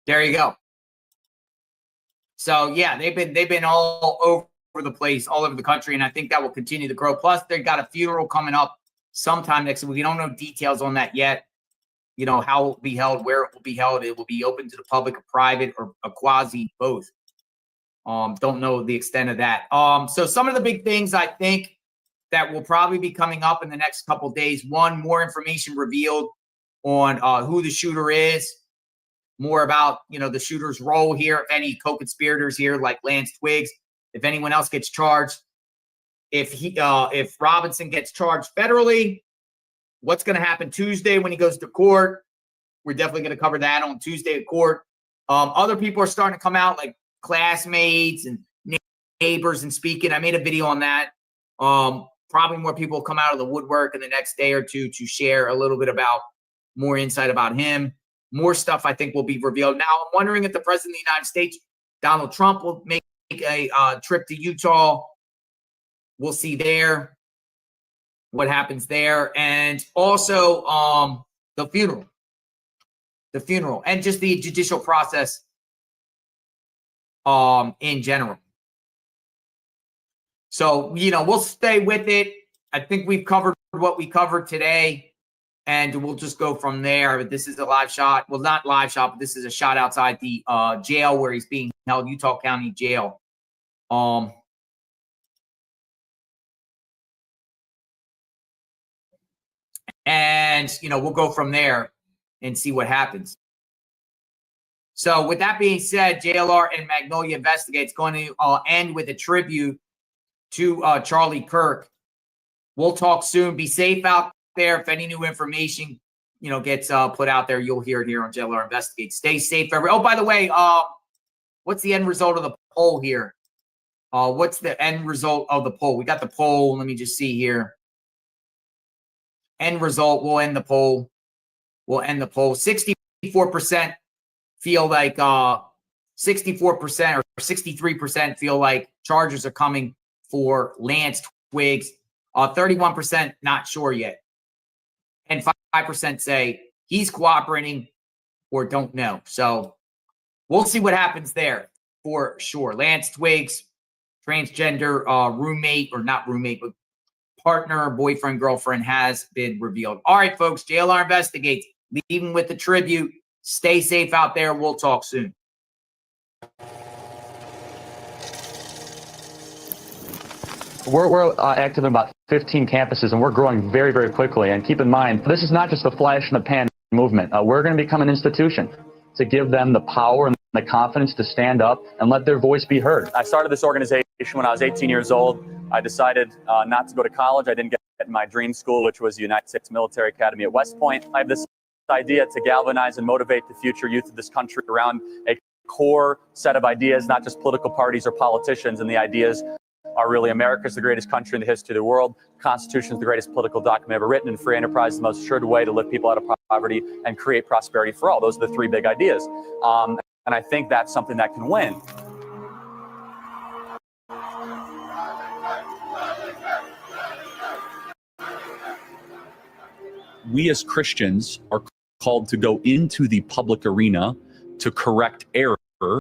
There you go. So yeah, they've been all over the place, all over the country, and I think that will continue to grow. Plus, they've got a funeral coming up sometime next week. We don't know details on that yet. You know, how it will be held, where it will be held. It will be open to the public, or private, or a quasi, both. Don't know the extent of that. So some of the big things I think that will probably be coming up in the next couple of days. One, more information revealed on who the shooter is. More about, the shooter's role here, if any co-conspirators here, like Lance Twiggs, if anyone else gets charged, if Robinson gets charged federally, what's going to happen Tuesday when he goes to court? We're definitely going to cover that on Tuesday at court. Other people are starting to come out, like classmates and neighbors, and speaking. I made a video on that. Probably more people will come out of the woodwork in the next day or two to share a little bit about more insight about him. More stuff I think will be revealed. Now, I'm wondering if the president of the United States, Donald Trump, will make a trip to Utah. We'll see there what happens there. And also the funeral, and just the judicial process in general. So, we'll stay with it. I think we've covered what we covered today, and we'll just go from there. But this is a live shot. Well, not live shot, but this is a shot outside the jail where he's being held, Utah County Jail. And, we'll go from there and see what happens. So with that being said, JLR and Magnolia Investigates going to end with a tribute to Charlie Kirk. We'll talk soon. Be safe out there. If any new information, gets put out there, you'll hear it here on JLR Investigates. Stay safe, everyone. Oh, by the way, what's the end result of the poll here? What's the end result of the poll? We got the poll. Let me just see here. End result. We'll end the poll. 64% feel like 64% or 63% feel like charges are coming for Lance Twiggs. 31% not sure yet. And 5% say he's cooperating or don't know. So we'll see what happens there for sure. Lance Twiggs, transgender roommate, or not roommate, but partner, boyfriend, girlfriend, has been revealed. All right, folks, JLR Investigates, leaving with the tribute. Stay safe out there. We'll talk soon. We're active in about 15 campuses, and we're growing very, very quickly. And keep in mind, this is not just a flash in the pan movement. We're going to become an institution to give them the power and the confidence to stand up and let their voice be heard. I started this organization when I was 18 years old. I decided not to go to college. I didn't get in my dream school, which was the United States Military Academy at West Point. I have this idea to galvanize and motivate the future youth of this country around a core set of ideas, not just political parties or politicians. And the ideas are really: America's the greatest country in the history of the world. Constitution is the greatest political document ever written, and free enterprise is the most assured way to lift people out of poverty and create prosperity for all. Those are the three big ideas. And I think that's something that can win. We as Christians are called to go into the public arena to correct error.